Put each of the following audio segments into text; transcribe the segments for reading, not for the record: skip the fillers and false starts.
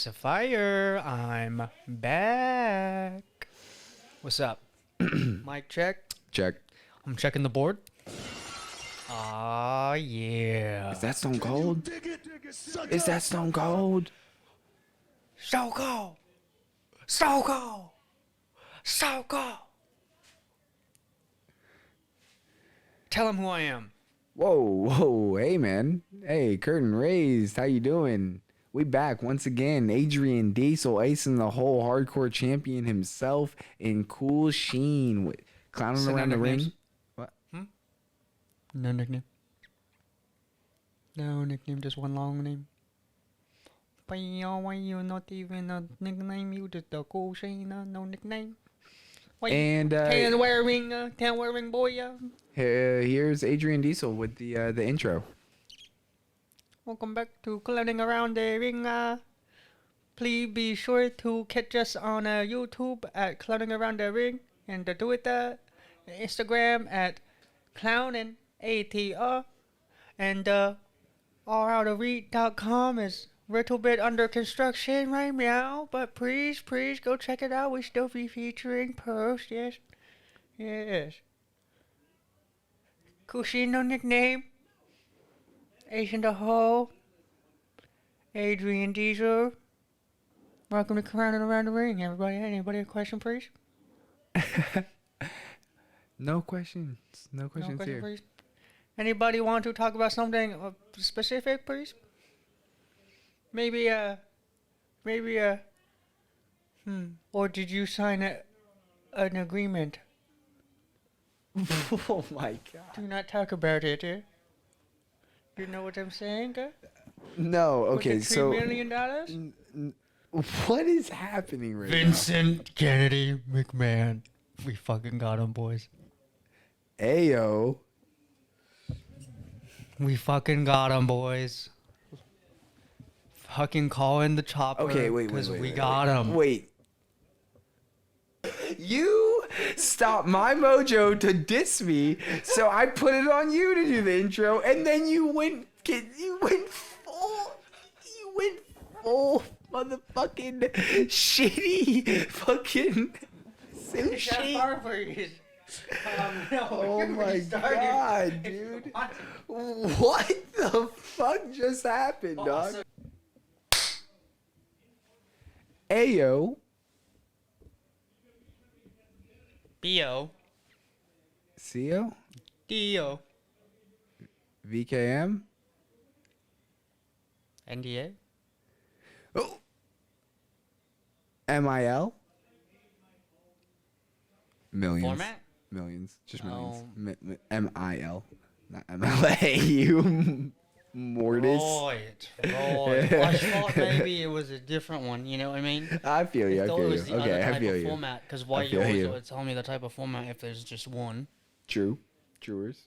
Sapphire, I'm back. What's up? Mic check. Check. I'm checking the board. Ah, yeah. Is that Stone Cold? Is that Stone Cold? So cold. So cold. So cold. Tell him who I am. Whoa, hey man. Hey, curtain raised. How you doing? We back once again. Adrian Diesel acing the whole hardcore champion himself in Kool Sheen with clowning So no around the nicknames? ring. What? No nickname. No nickname, just one long name. Why you not even a nickname? You just a Kool Sheen, no nickname. Why And tan wearing boy. here's Adrian Diesel with the intro. Welcome back to Clowning Around the Ring. Please be sure to catch us on YouTube at Clowning Around the Ring and the Twitter, Instagram at ClowingATR, and alloutofread.com is a little bit under construction right now, but please go check it out. We still be featuring posts, yes. Kool Sheen, no nickname. Asian the Hole, Adrian Diesel. Welcome to Clowning Around the Ring, everybody. Anybody a question, please? No questions. No questions question, here. please. Anybody want to talk about something specific, please? Maybe, or did you sign an agreement? Oh my god. Do not talk about it, eh? You know what I'm saying? No, okay, With the so $3 million? what is happening right Vincent Kennedy McMahon. We fucking got him, boys. now? Ayo. We fucking got him, boys. Fucking call in the chopper. Okay, wait, because we wait, got him. Wait. You stopped my mojo to diss me, so I put it on you to do the intro, and then you went full motherfucking shitty fucking sushi. Oh my god, dude. What the fuck just happened, dog? Ayo. B.O. CO? D.O. VKM? NDA? Oh. MIL? Millions. Format? Millions. Just millions. Oh. MIL. Not MLA. You mortis. Right. I thought maybe it was a different one, you know what I mean? I feel you. I I thought feel it you. was the Okay, other I type feel of you. format, because why I you feel always you. would tell me the type of format if there's just one. True. Truers.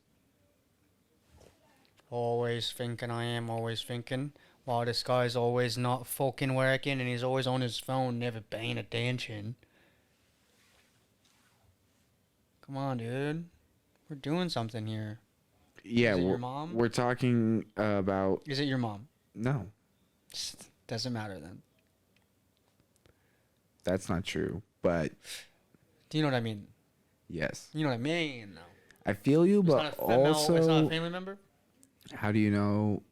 Always thinking I am always thinking, while this guy's always not fucking working and he's always on his phone, never paying attention. Come on, dude. We're doing something here. Yeah, Is it your mom? we're talking about... Is it your mom? No, Doesn't matter then. that's not true. But Do you know what I mean? yes. You know what I mean, though. I feel you, It's but not a female, also... it's not a family member? How do you know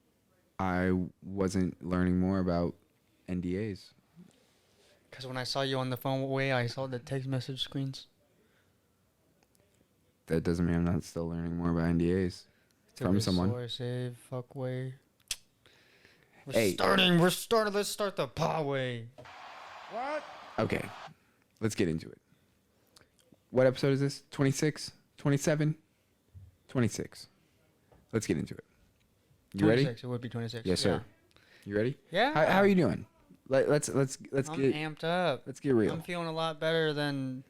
I wasn't learning more about NDAs? Because when I saw you on the phone way, I saw the text message screens. That doesn't mean I'm not still learning more about NDAs from someone. Save, fuck way. Hey. Let's start the pot way. Okay, let's get into it. What episode is this? 26? 27? 26. Let's get into it. You ready? 26, it would be 26. Yes, sir. You ready? Yeah. How are you doing? Let's I'm get amped up. let's get real. I'm feeling a lot better than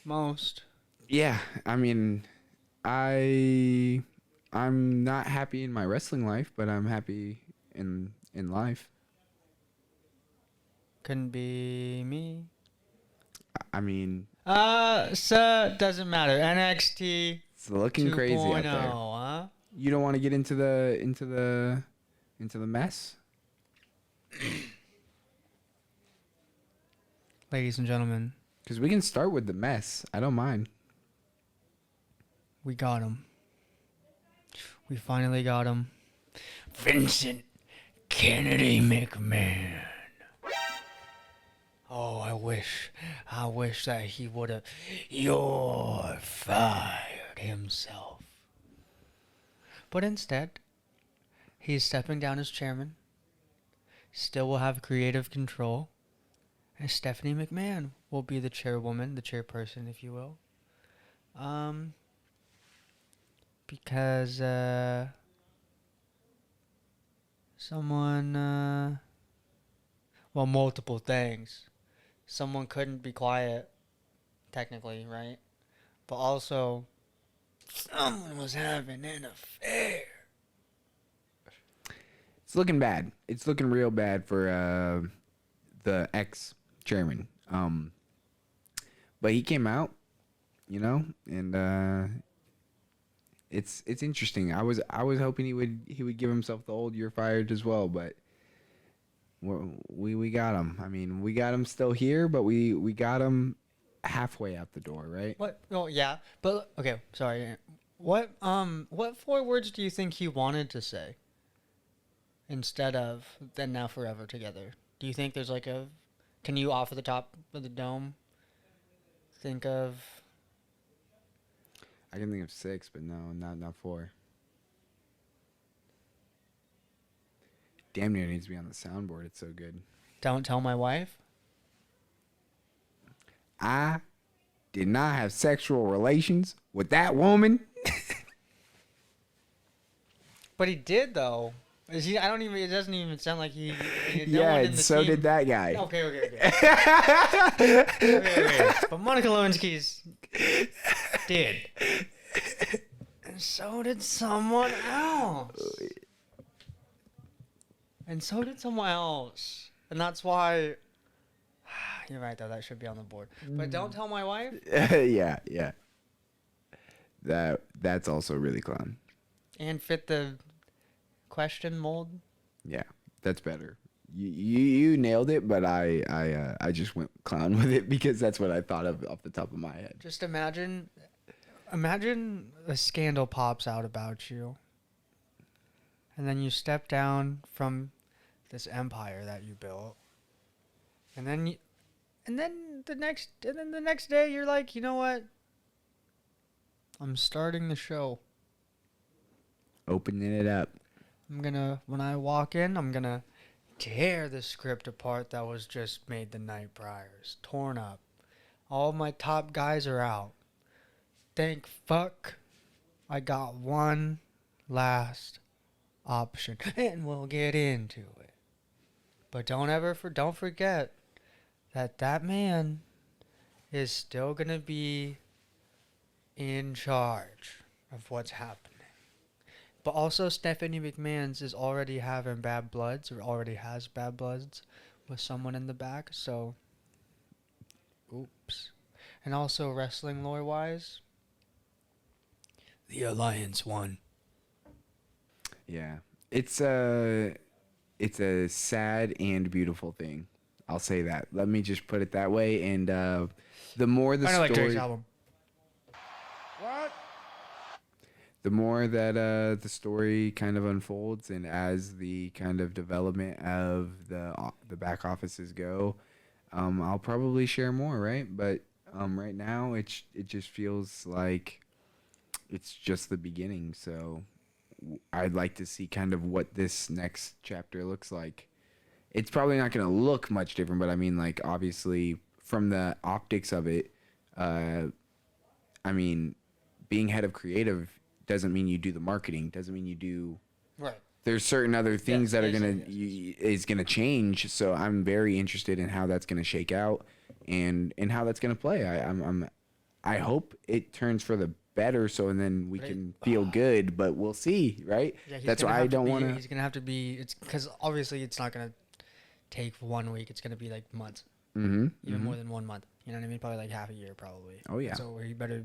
most. Yeah, I mean, I'm not happy in my wrestling life, but I'm happy in life. Couldn't be me. I mean, So doesn't matter. NXT it's looking crazy out 2.0, there. huh? You don't want to get into the mess? ladies and gentlemen, Because we can start with the mess. I don't mind. we got him. We finally got him. Vincent Kennedy McMahon. Oh, I wish that he would have you're fired himself. But instead, he's stepping down as chairman. Still will have creative control. And Stephanie McMahon will be the chairwoman, the chairperson, if you will. Because someone well, multiple things. Someone couldn't be quiet, technically, right? But also, someone was having an affair. It's looking bad. It's looking real bad for the ex-chairman. But he came out, and it's interesting. I was hoping he would give himself the old "you're fired" as well, but we got him. I mean, we got him still here, but we got him halfway out the door, right? What? Oh, yeah. But okay, sorry. What 4 words do you think he wanted to say instead of "then now forever together"? Do you think there's like a? Can you off of the top of the dome think of? I can think of 6, but no, not 4. Damn near needs to be on the soundboard. It's so good. Don't tell my wife. I did not have sexual relations with that woman. But he did though. Is he? I don't even. It doesn't even sound like he. No Yeah, one in and the so team- did that guy. Okay. Okay. But Monica Lewinsky's did. And so did someone else. And so did someone else. And that's why. You're right, though. That should be on the board. But don't tell my wife. Yeah. That's also really clown. And fit the question mold. Yeah, that's better. You nailed it, but I just went clown with it because that's what I thought of off the top of my head. Just imagine a scandal pops out about you. And then you step down from this empire that you built. And then the next day you're like, "You know what? I'm starting the show. Opening it up. When I walk in, I'm gonna tear the script apart that was just made the night prior. It's torn up. All my top guys are out. Thank fuck I got one last option, and we'll get into it. But don't forget that man is still gonna be in charge of what's happening. But also, Stephanie McMahon's is already having bad bloods, or already has bad bloods with someone in the back, so oops. And also, wrestling lore-wise, the Alliance won. Yeah, it's a sad and beautiful thing. I'll say that. Let me just put it that way. And the more the I like Drake's story, album. the more that the story kind of unfolds, and as the kind of development of the back offices go, I'll probably share more, right? But right now, it just feels like it's just the beginning. So I'd like to see kind of what this next chapter looks like. It's probably not going to look much different, but I mean, like, obviously, from the optics of it, I mean, being head of creative doesn't mean you do the marketing, doesn't mean you do. Right. There's certain other things that are yes. is gonna change. So I'm very interested in how that's gonna shake out, and how that's gonna play. I hope it turns for the better, so and then we can feel good. But we'll see, right? Yeah, that's why I don't want to. He's gonna have to be. It's because obviously it's not gonna take 1 week. It's gonna be like months, even more than 1 month. You know what I mean? Probably like half a year, probably. Oh yeah. So he better.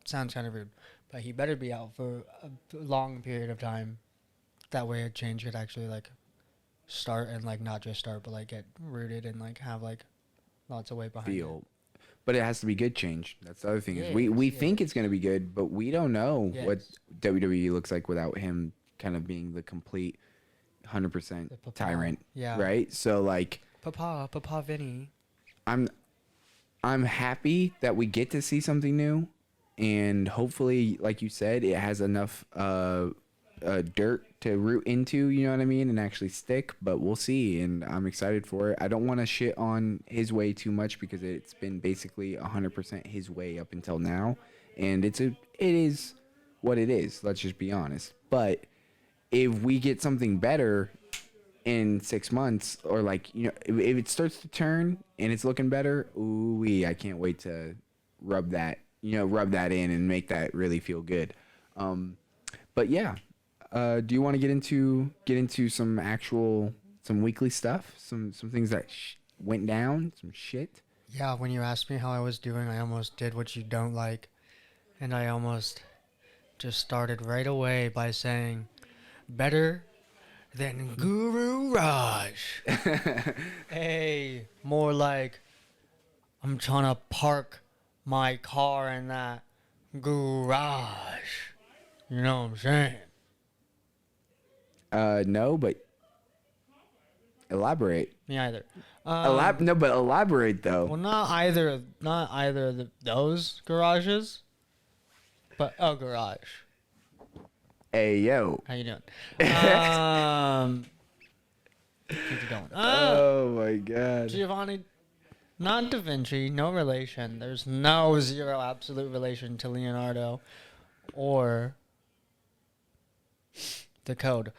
Sounds kind of rude, but he better be out for a long period of time. That way, a change could actually like start and like not just start, but like get rooted and like have like lots of weight behind feel. But it has to be good change. That's the other thing. Is we Yes, think yes. it's gonna be good, but we don't know what Yes. WWE looks like without him kind of being the complete 100% The papa. tyrant. Yeah. Right. So like, Papa Vinny. I'm I'm happy that we get to see something new, and hopefully, like you said, it has enough dirt to root into. You know what I mean, and actually stick. But we'll see, and I'm excited for it. I don't want to shit on his way too much because it's been basically 100% his way up until now, and it is what it is. Let's just be honest. But if we get something better in 6 months, or like, you know, if it starts to turn and it's looking better, ooh, I can't wait to rub that in and make that really feel good. But yeah, do you want to get into some weekly stuff, some things that went down, some shit? Yeah, when you asked me how I was doing, I almost did what you don't like. And I almost just started right away by saying, better than Guru Raj. Hey, more like, I'm trying to park my car in that garage. You know what I'm saying? No, but elaborate. Me either. No, but elaborate though. Well, not either of those garages, but a garage. Hey yo. How you doing? Keep it going. Oh my god. Giovanni, not Da Vinci, no relation. There's no zero absolute relation to Leonardo or the code.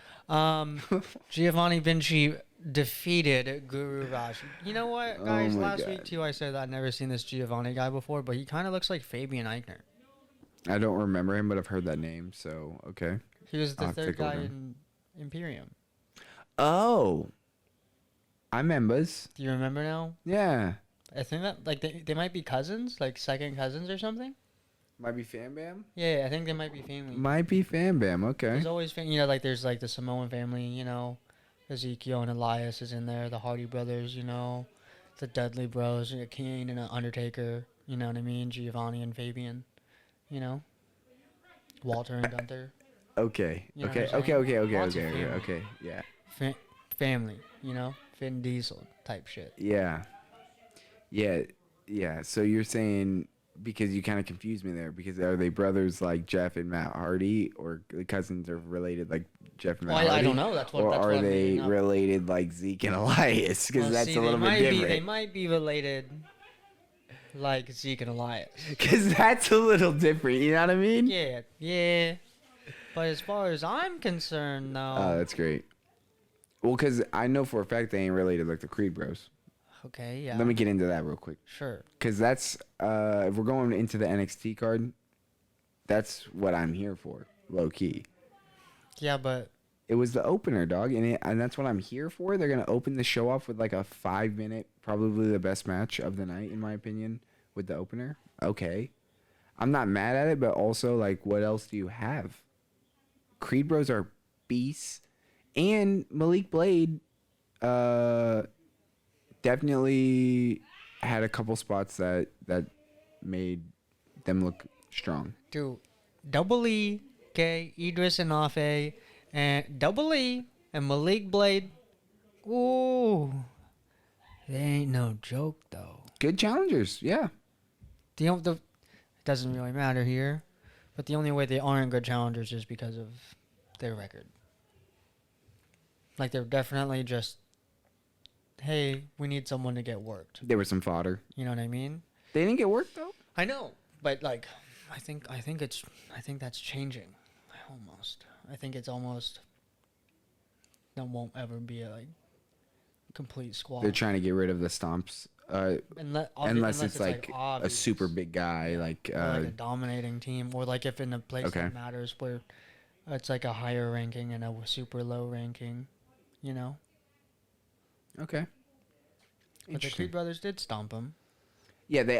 Giovanni Vinci defeated Guru Raj. You know what, guys? my Last God. week, too, I said that I'd never seen this Giovanni guy before, but he kind of looks like Fabian Eichner. I don't remember him, but I've heard that name, so okay. He was I'll the have to third take a look guy at in Imperium. Oh. I members. Do you remember now? Yeah. I think that, like, they might be cousins, like second cousins or something. Might be Fam Bam? Yeah, I think they might be family. Might be Fam Bam, okay. There's always, you know, like there's like the Samoan family, you know, Ezekiel and Elias is in there, the Hardy brothers, you know, the Dudley bros, Kane and Undertaker, you know what I mean, Giovanni and Fabian, you know, Walter and Gunther, Okay. You know Okay. what I'm Okay. saying? Okay. Okay. Lots of Okay. family. Okay. Yeah. family, you know, Vin Diesel type shit. Yeah. Yeah. Yeah. So you're saying, because you kind of confused me there, because are they brothers like Jeff and Matt Hardy, or the cousins are related like Jeff and Matt Well, Hardy? I don't know. That's what. Or That's what are I'm they making up. related like Zeke and Elias? Because Well, that's see, a little they bit might different. They might be related, like Zeke and Elias. Because that's a little different. You know what I mean? Yeah, yeah. But as far as I'm concerned, Oh, though. that's great. Well, because I know for a fact they ain't related like the Creed Bros. Okay, yeah. Let me get into that real quick. Sure. Because that's, if we're going into the NXT card, that's what I'm here for, low key. Yeah, but It was the opener, dog, and that's what I'm here for. They're going to open the show off with like a 5-minute, probably the best match of the night, in my opinion, with the opener. Okay. I'm not mad at it, but also, like, what else do you have? Creed Bros are beasts. And Malik Blade definitely had a couple spots that made them look strong. dude, Double E, okay, Idris Anafe, and Double E and Malik Blade. Ooh, they ain't no joke though. Good challengers, yeah. The it doesn't really matter here, but the only way they aren't good challengers is because of their record. Like they're definitely just, hey, we need someone to get worked. There was some fodder. You know what I mean? They didn't get worked though. I know, but like, I think that's changing. Almost. I think it's almost. There won't ever be a like complete squad. They're trying to get rid of the stomps. Unless it's like a obvious, super big guy, like or like a dominating team, or like if in a place Okay. that matters where it's like a higher ranking and a super low ranking, you know. okay. But the Interesting. Creed brothers did stomp him. Yeah, they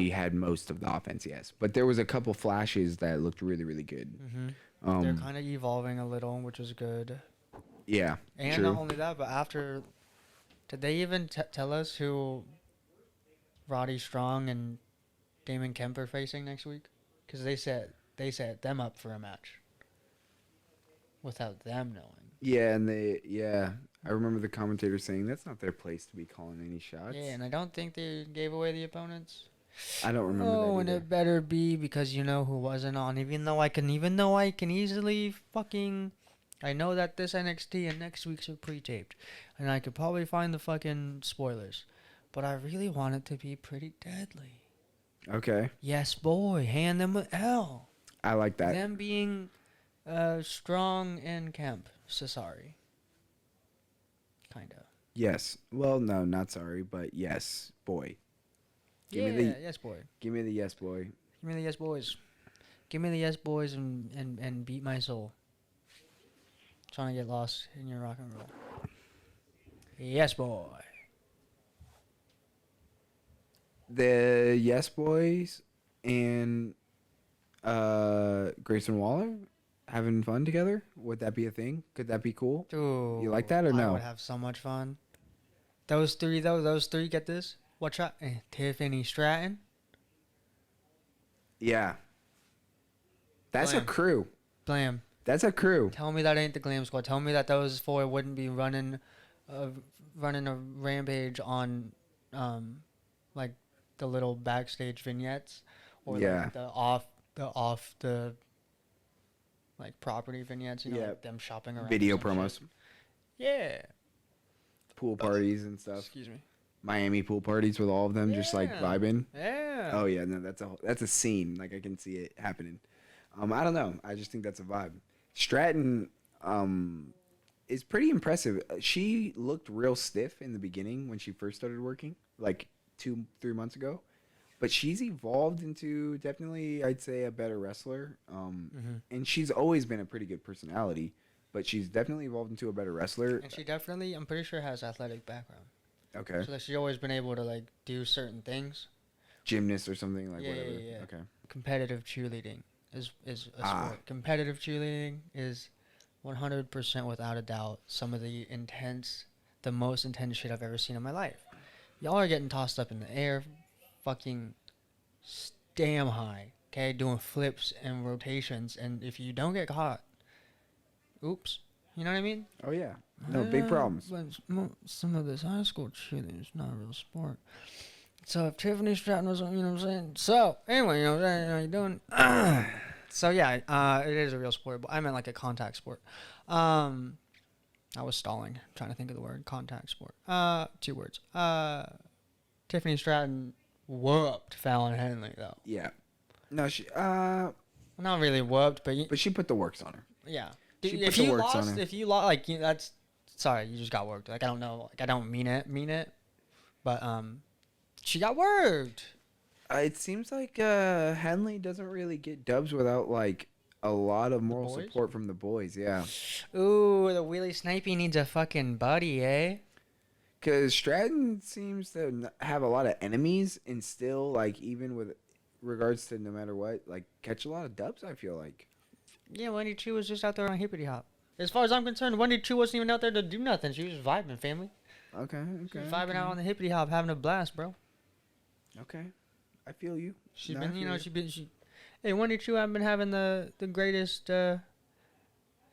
had most of the offense, yes, but there was a couple flashes that looked really, really good. Mm-hmm. They're kind of evolving a little, which is good. Yeah, And true. not only that, but after Did they even tell us who Roddy Strong and Damon Kemp are facing next week? Because they set them up for a match without them knowing. Yeah, and I remember the commentator saying that's not their place to be calling any shots. Yeah, and I don't think they gave away the opponents. I don't remember that Oh, either. and it better be, because you know who wasn't on. Even though I can easily fucking, I know that this NXT and next week's are pre-taped, and I could probably find the fucking spoilers, but I really want it to be Pretty Deadly. Okay. Yes, boy, hand them with L. I like that. Them being, Strong and Kemp. So sorry. Kinda. Yes. Well, no, not sorry, but yes, boy. Give Yeah, me the yes, boy. give me the yes, boy. Give me the yes, boys. Give me the yes, boys, and beat my soul. Trying to get lost in your rock and roll. Yes, boy. The yes boys and Grayson Waller having fun together. Would that be a thing? Could that be cool? Dude, You like that or I no? would have so much fun. Those three, though, get this. Watch out. Tiffany Stratton. Yeah. That's a Blam. crew. Blam. That's a crew. Tell me that ain't the Glam Squad. Tell me that those four wouldn't be running a rampage on, like the little backstage vignettes, or Yeah. like the off the like property vignettes. You know, Yeah. like them shopping around. or Video some promos. shit. Yeah. Pool parties and stuff. Excuse me. Miami pool parties with all of them just like Yeah. vibing. Yeah. Oh yeah, no, that's a scene. Like I can see it happening. I don't know. I just think that's a vibe. Stratton is pretty impressive. She looked real stiff in the beginning when she first started working, like 2-3 months ago. But she's evolved into definitely, I'd say, a better wrestler. And she's always been a pretty good personality, but she's definitely evolved into a better wrestler. And she definitely, I'm pretty sure, has athletic background. Okay. So that she's always been able to like do certain things. Gymnast or something like Yeah, whatever. yeah. Okay. Competitive cheerleading is a sport. Competitive cheerleading is 100% without a doubt some of the most intense shit I've ever seen in my life. Y'all are getting tossed up in the air, fucking damn high, okay, doing flips and rotations, and if you don't get caught, oops, you know what I mean? Oh yeah. No, big problems. But some of this high school cheerleading is not a real sport. So if Tiffany Stratton was, you know what I'm saying? So anyway, you know what I'm saying? How you doing? So yeah, it is a real sport, but I meant like a contact sport. I was stalling, trying to think of the word contact sport. 2 words. Tiffany Stratton whooped Fallon Henley though. Yeah. No, she Not really whooped, but she put the works on her. yeah. She If put the you works on lost, her. if you lost, like that's sorry, you just got worked. Like I don't know, like I don't mean it, but she got worked. It seems like Henley doesn't really get dubs without like a lot of moral boys? support from the boys. Yeah, Ooh, the wheelie snipey needs a fucking buddy, eh? because Stratton seems to have a lot of enemies and still like even with regards to no matter what like catch a lot of dubs. I feel like. Yeah, Wendy Chu was just out there on hippity hop. As far as I'm concerned, Wendy Chu wasn't even out there to do nothing. She was just vibing, family. Okay. She was vibing out on the hippity hop, having a blast, bro. Okay, I feel you. She's No, I been, you feel know, Hey, Wendy Chu, I've been having the greatest,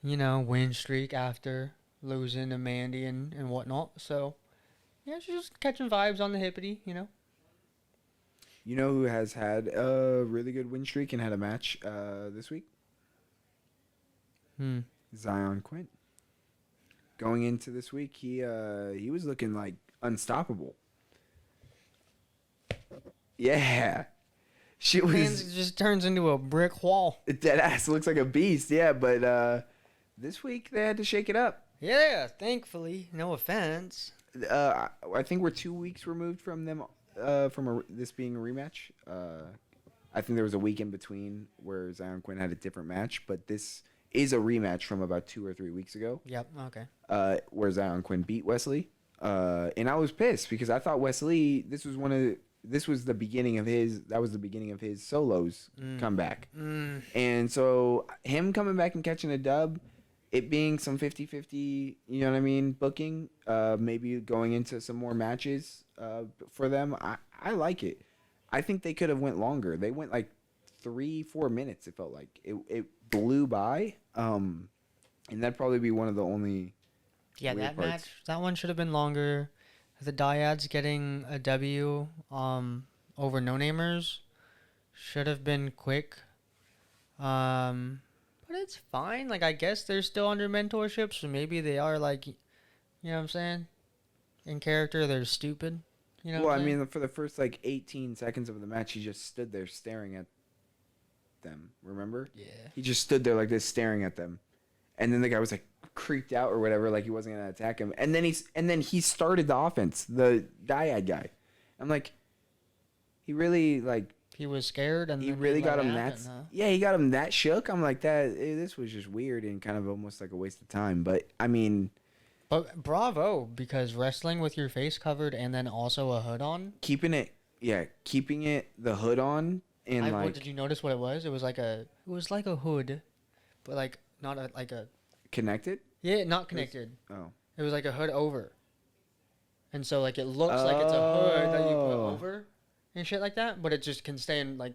win streak after losing to Mandy and whatnot. So, yeah, she's just catching vibes on the hippity, you know. You know who has had a really good win streak and had a match this week? Zion Quinn. Going into this week, he was looking like unstoppable. Yeah, she was. It just turns into a brick wall. Dead ass looks like a beast. Yeah, but this week they had to shake it up. Yeah, thankfully. No offense. I think we're 2 weeks removed from them from this being a rematch. I think there was a week in between where Zion Quinn had a different match, but this is a rematch from about 2 or 3 weeks ago. Yep, okay. Where Zion Quinn beat Wesley. And I was pissed because I thought Wesley, this was the beginning of his solos comeback. And so him coming back and catching a dub, it being some 50-50, you know what I mean, booking, maybe going into some more matches for them, I like it. I think they could have went longer. They went like 3-4 minutes. It felt like it blew by, and that'd probably be one of the only Yeah, weird that parts. match, that one should have been longer. The Dyads getting a W over No Namers should have been quick. But it's fine. Like, I guess they're still under mentorship, so maybe they are, like, you know what I'm saying? In character, they're stupid. You know Well, what I I'm saying? mean, for the first like 18 seconds of the match, he just stood there staring at them. Remember? Yeah. He just stood there like this, staring at them, and then the guy was like creeped out or whatever, like he wasn't gonna attack him, and then he started the offense, the Dyad guy. I'm like, he really like He was scared, and he then really let got it him happen, that huh? yeah, he got him that shook. I'm like this was just weird and kind of almost like a waste of time. But I mean, But bravo, because wrestling with your face covered and then also a hood on. keeping it the hood on and like Did you notice what it was? It was like a hood, but like not a, like a connected. yeah, not connected. Oh. It was like a hood over, and so like it looks like it's a hood that you put Oh. over, and shit like that. But it just can stay in like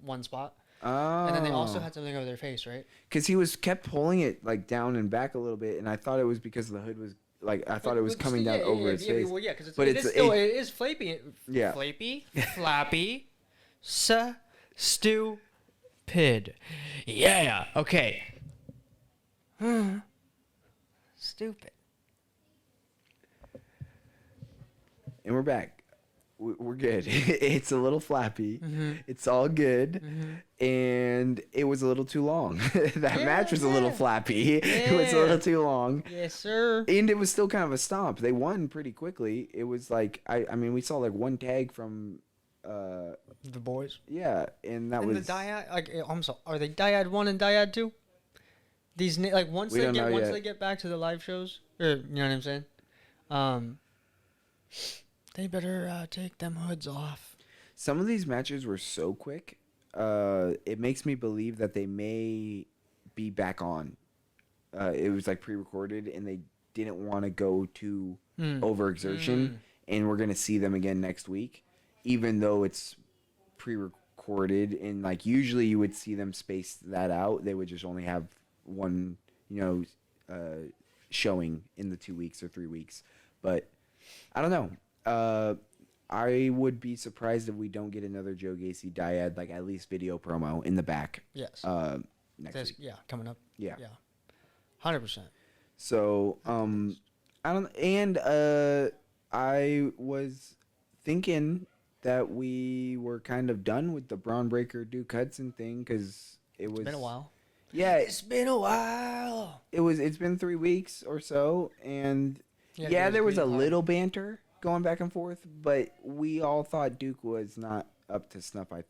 one spot. Oh. And then they also had something over their face, right? Because he was kept pulling it like down and back a little bit, and I thought it was because the hood was like I thought it was coming down over his face. Well, yeah, because But it is flappy. Yeah. Flappy, flappy, stupid. Yeah. Okay. Stupid. And we're back. We're good. It's a little flappy. Mm-hmm. It's all good. Mm-hmm. And it was a little too long. That Yeah, match was a little yeah. flappy. It was a Yeah. little too long. Yes, sir. And it was still kind of a stomp. They won pretty quickly. It was like I mean we saw like one tag from The boys. yeah, and that And was the dyad, like, I'm sorry, are they dyad 1 and dyad 2? These like once We don't know yet. they get back to the live shows, or you know what I'm saying? They better take them hoods off. some of these matches were so quick. It makes me believe that they may be back on. It was like pre-recorded, and they didn't want to go to overexertion, and we're gonna see them again next week, even though it's pre-recorded. And like usually, you would see them space that out. They would just only have one, showing in the 2 weeks or 3 weeks. But I don't know. I would be surprised if we don't get another Joe Gacy dyad, like at least video promo in the back. Yes. Next week. Yeah, coming up. Yeah. Yeah. 100%. So, I don't, and I was thinking that we were kind of done with the Braun Breaker Duke Hudson thing because it was It's been a while. Yeah, It's been a while. it's been 3 weeks or so, and yeah, there was a little banter going back and forth, but we all thought Duke was not up to snuff. I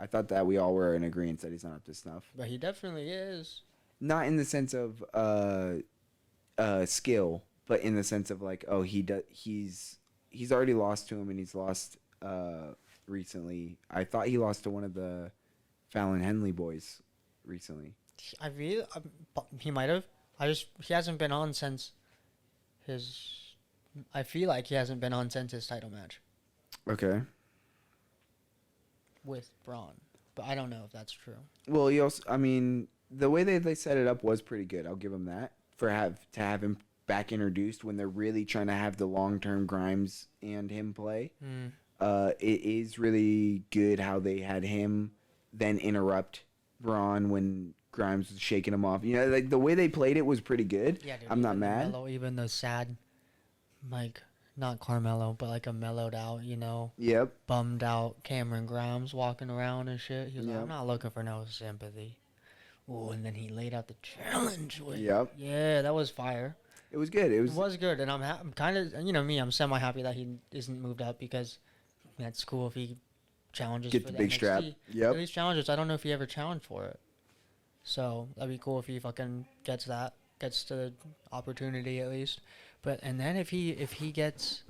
thought that we all were in agreement that he's not up to snuff. But he definitely is. Not in the sense of skill, but in the sense of like, oh, he's already lost to him, and he's lost recently. I thought he lost to one of the Fallon Henley boys recently. I feel he might have. He hasn't been on since his. I feel like he hasn't been on since his title match Okay. with Braun, but I don't know if that's true. Well, he also, I mean, the way they set it up was pretty good. I'll give him that to have him back introduced when they're really trying to have the long-term Grimes and him play. It is really good how they had him then interrupt Braun when Grimes was shaking him off. You know, like the way they played it was pretty good. Yeah, dude, I'm not even mad. even the sad, like not Carmelo, but like a mellowed out, Yep. bummed out Cameron Grimes walking around and shit. He was like, Yep. I'm not looking for no sympathy. Oh, and then he laid out the challenge. Yep. Yeah, that was fire. It was good. It It was. was good, and I'm kind of, me, I'm semi happy that he isn't moved up because that's cool if he challenges Get for the big strap. NXT. Yep. At least challenges. I don't know if he ever challenged for it. So that'd be cool if he fucking gets to the opportunity at least. But and then if he gets,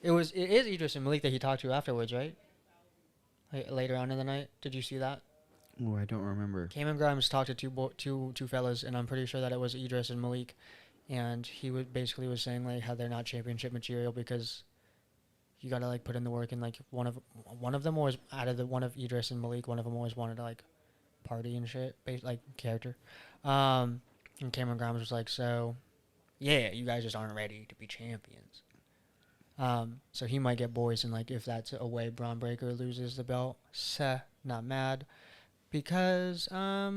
it is Idris and Malik that he talked to afterwards, right? Like, later on in the night, did you see that? Oh, I don't remember. Cameron Grimes talked to two fellas, and I'm pretty sure that it was Idris and Malik, and he was basically was saying like how they're not championship material because you gotta like put in the work, and like one of them was out of the one of Idris and Malik, one of them always wanted to like party and shit, like character. And Cameron Grimes was like, so yeah, you guys just aren't ready to be champions. So he might get boys, and like if that's a way Braun Breaker loses the belt, not mad, because I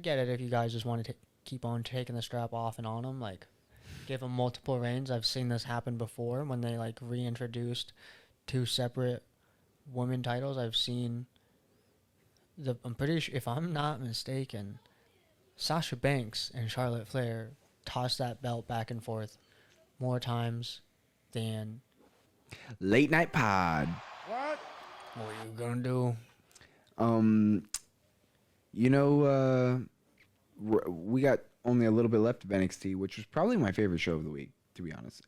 get it if you guys just want to keep on taking the strap off and on him, like give him multiple reigns. I've seen this happen before when they like reintroduced two separate women titles. I've seen I'm pretty sure, if I'm not mistaken, Sasha Banks and Charlotte Flair tossed that belt back and forth more times than Late Night Pod. what are you gonna do? You know, we got only a little bit left of NXT, which was probably my favorite show of the week, to be honest.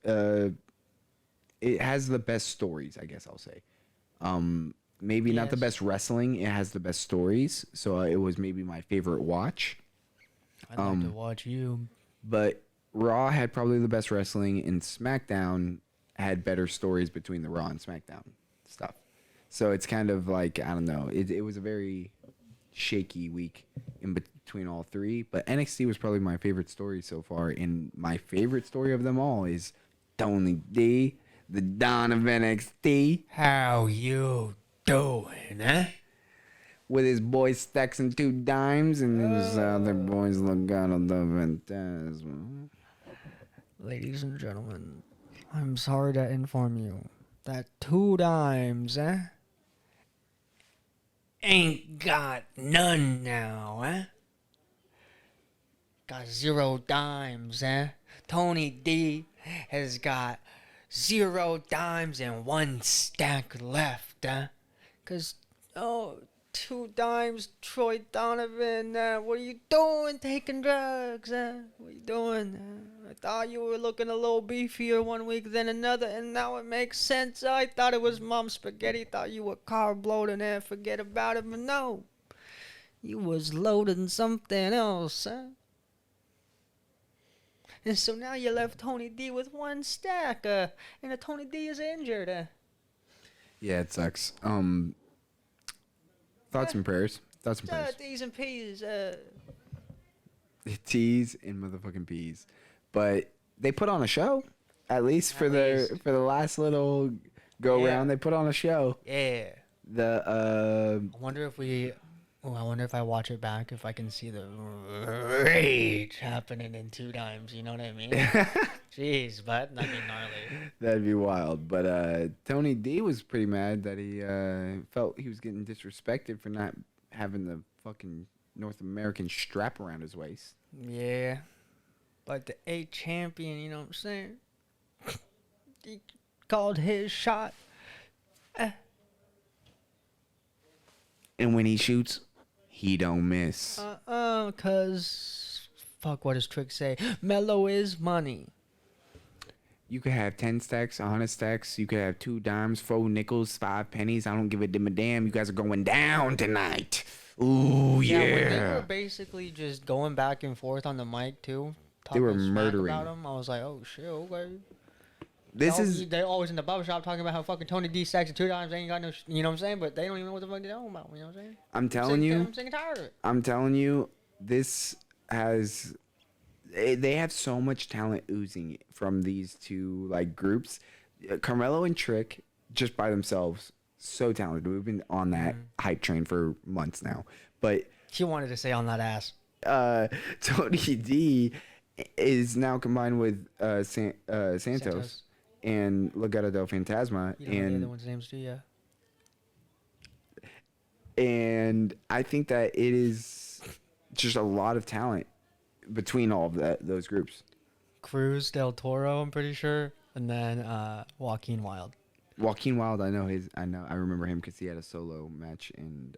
It has the best stories, I guess I'll say. Maybe not the best wrestling. It has the best stories. So it was maybe my favorite watch. I'd like to watch you. But Raw had probably the best wrestling, and SmackDown had better stories between the Raw and SmackDown stuff. So it's kind of like, I don't know. It was a very shaky week in between all three. But NXT was probably my favorite story so far. And my favorite story of them all is Tony D, the Don of NXT. How you doing, eh? With his boys stacking 2 dimes, and his other boys look out of the Phantasma. Ladies and gentlemen, I'm sorry to inform you that 2 dimes, ain't got none now, Got 0 dimes, Tony D has got 0 dimes and 1 stack left, 'Cause, 2 dimes, Troy Donovan, what are you doing taking drugs, What are you doing? I thought you were looking a little beefier one week than another, and now it makes sense. I thought it was Mom Spaghetti, thought you were carb loading and forget about it, but no. You was loading something else, And so now you left Tony D with 1 stack, and Tony D is injured, Yeah, it sucks. Thoughts and prayers. Thoughts and prayers. D's and P's, T's and motherfucking P's. But they put on a show. At least for the last little go round, they put on a show. Yeah. I wonder if I watch it back, if I can see the rage happening in 2 dimes. You know what I mean? Jeez, but that'd be gnarly. That'd be wild. But Tony D was pretty mad that he felt he was getting disrespected for not having the fucking North American strap around his waist. Yeah. But the 8 champion, you know what I'm saying? He called his shot. And when he shoots, he don't miss. Cause fuck, what does Trick say? Mellow is money. You could have 10 stacks, 100 stacks. You could have 2 dimes, 4 nickels, 5 pennies. I don't give a damn. You guys are going down tonight. Ooh, yeah. When they were basically just going back and forth on the mic too. They were murdering about him. I was like, oh shit, okay. They're always in the barber shop talking about how fucking Tony D stacks at 2 times. They ain't got no, you know what I'm saying? But they don't even know what the fuck they're talking about. You know what I'm saying? I'm telling you. I'm sick and tired of it. I'm telling you, this has. They have so much talent oozing from these two like groups. Carmelo and Trick, just by themselves, so talented. We've been on that hype train for months now. But she wanted to say on that ass. Tony D is now combined with Santos and Legado del Fantasma. You know the other one's names too, yeah. And I think that it is just a lot of talent between all of those groups. Cruz Del Toro, I'm pretty sure, and then Joaquin Wilde. Joaquin Wilde, I remember him because he had a solo match, and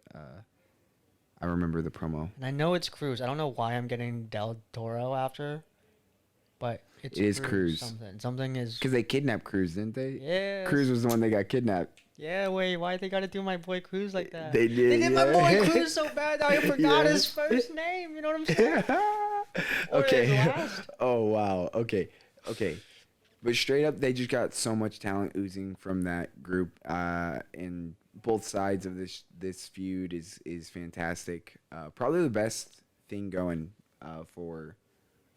I remember the promo. And I know it's Cruz. I don't know why I'm getting Del Toro after, but it is Cruz. Something is because they kidnapped Cruz, didn't they? Yeah. Cruz was the one that got kidnapped. Yeah, wait, why they gotta do my boy Cruz like that? They did, They did my boy yeah. Cruz so bad that I forgot Yeah. his first name. You know what I'm saying? Or his Okay. last. Oh wow. Okay. Okay. But straight up, they just got so much talent oozing from that group, and both sides of this feud is fantastic. Probably the best thing going for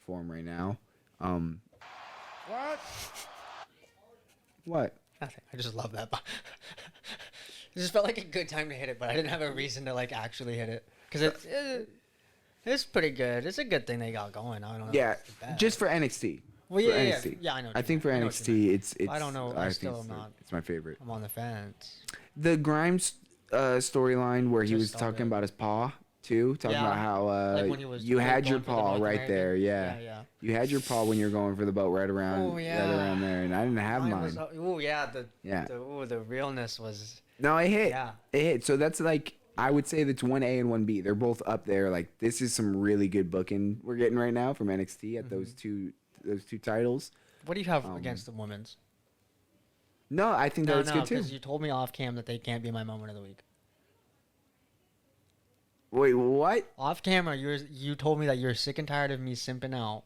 him right now. Um, What? what? Nothing. I just love that. It just felt like a good time to hit it, but I didn't have a reason to like actually hit it because it's pretty good. It's a good thing they got going. I don't know. Yeah, if it's bad. just for NXT. Well, For yeah, yeah, NXT. yeah, I know what I you think meant. for I know what you meant. NXT, it's. I don't know. I think still it's, am not. it's my favorite. I'm on the fence. The Grimes storyline where he Just was saw talking that. about his paw too, talking Yeah, about how like when he was you had your going for the paw North right American. there, Yeah, yeah. You had your paw when you were going for the belt right around, Oh, right yeah. around there, and I didn't have mine. Oh yeah, Yeah. the realness was. No, it hit. Yeah. It hit. So that's like I would say that's 1A and 1B. They're both up there. Like this is some really good booking we're getting right now from NXT at those two titles. What do you have against the women's? No, I think No, that's no, good too. because you told me off cam that they can't be my moment of the week. Wait, what? Off camera, you told me that you're sick and tired of me simping out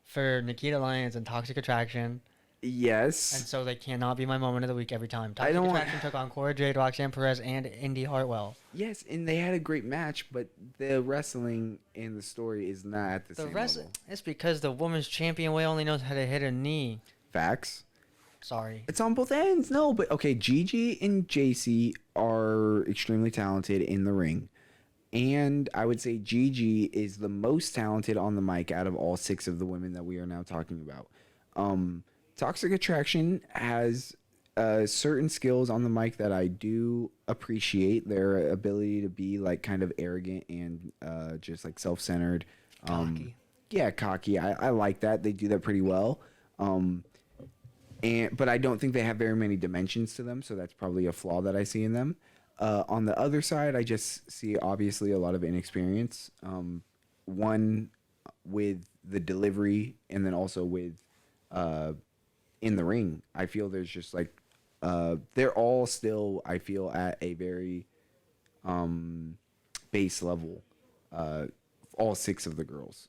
for Nikita Lyons and Toxic Attraction, Yes. and so they cannot be my moment of the week every time. Toxic don't- Attraction took on Cora Jade, Roxanne Perez, and Indy Hartwell. Yes, and they had a great match, but the wrestling and the story is not at the The same rest, level. it's because the women's champion way only knows how to hit a knee. Facts. Sorry. It's on both ends. No, but okay, Gigi and JC are extremely talented in the ring. And I would say Gigi is the most talented on the mic out of all 6 of the women that we are now talking about. Toxic Attraction has certain skills on the mic that I do appreciate. Their ability to be like kind of arrogant and just like self-centered. Cocky. Yeah, cocky. I like that. They do that pretty well. But I don't think they have very many dimensions to them, so that's probably a flaw that I see in them. On the other side, I just see obviously a lot of inexperience. One with the delivery, and then also with in the ring. I feel there's just like they're all still, I feel, at a very base level. All 6 of the girls.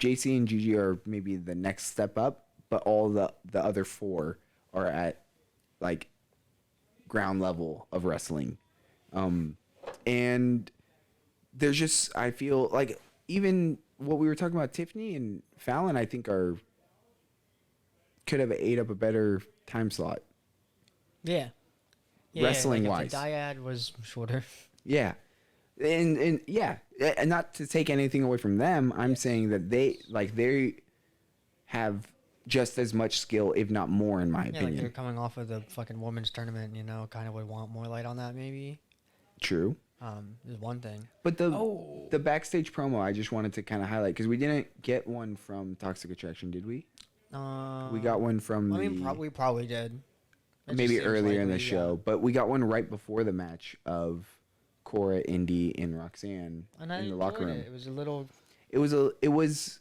JC and Gigi are maybe the next step up, but all the other 4 are at like ground level of wrestling. And there's just, I feel like even what we were talking about, Tiffany and Fallon, I think could have ate up a better time slot. Yeah. Wrestling like wise. if the dyad was shorter. Yeah. And yeah, and not to take anything away from them, I'm saying that they have just as much skill, if not more, in my Yeah, like opinion. they're coming off of the fucking women's tournament, kind of would want more light on that maybe. True. Is one thing. But the backstage promo, I just wanted to kind of highlight because we didn't get one from Toxic Attraction, did we? We got one from we probably did. It just maybe seems earlier in the likely, show, but we got one right before the match of Cora, Indy, and Roxanne And I in the enjoyed locker room. it. It was a little It was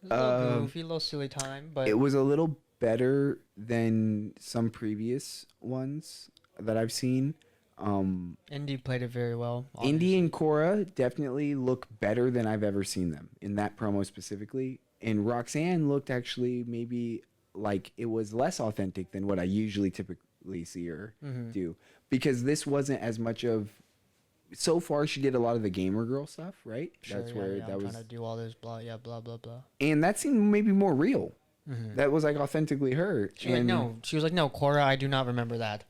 goofy, a little silly time, but it was a little better than some previous ones that I've seen. Indy played it very well. Indy and Cora definitely look better than I've ever seen them in that promo specifically. And Roxanne looked actually maybe like it was less authentic than what I usually typically see her do. Because this wasn't as much of. So far, she did a lot of the gamer girl stuff, right? Sure, That's yeah, where yeah, that I'm was. trying to do all this blah blah blah. And that seemed maybe more real. That was like authentically her. She was like, no. She was like, no, Cora, I do not remember that.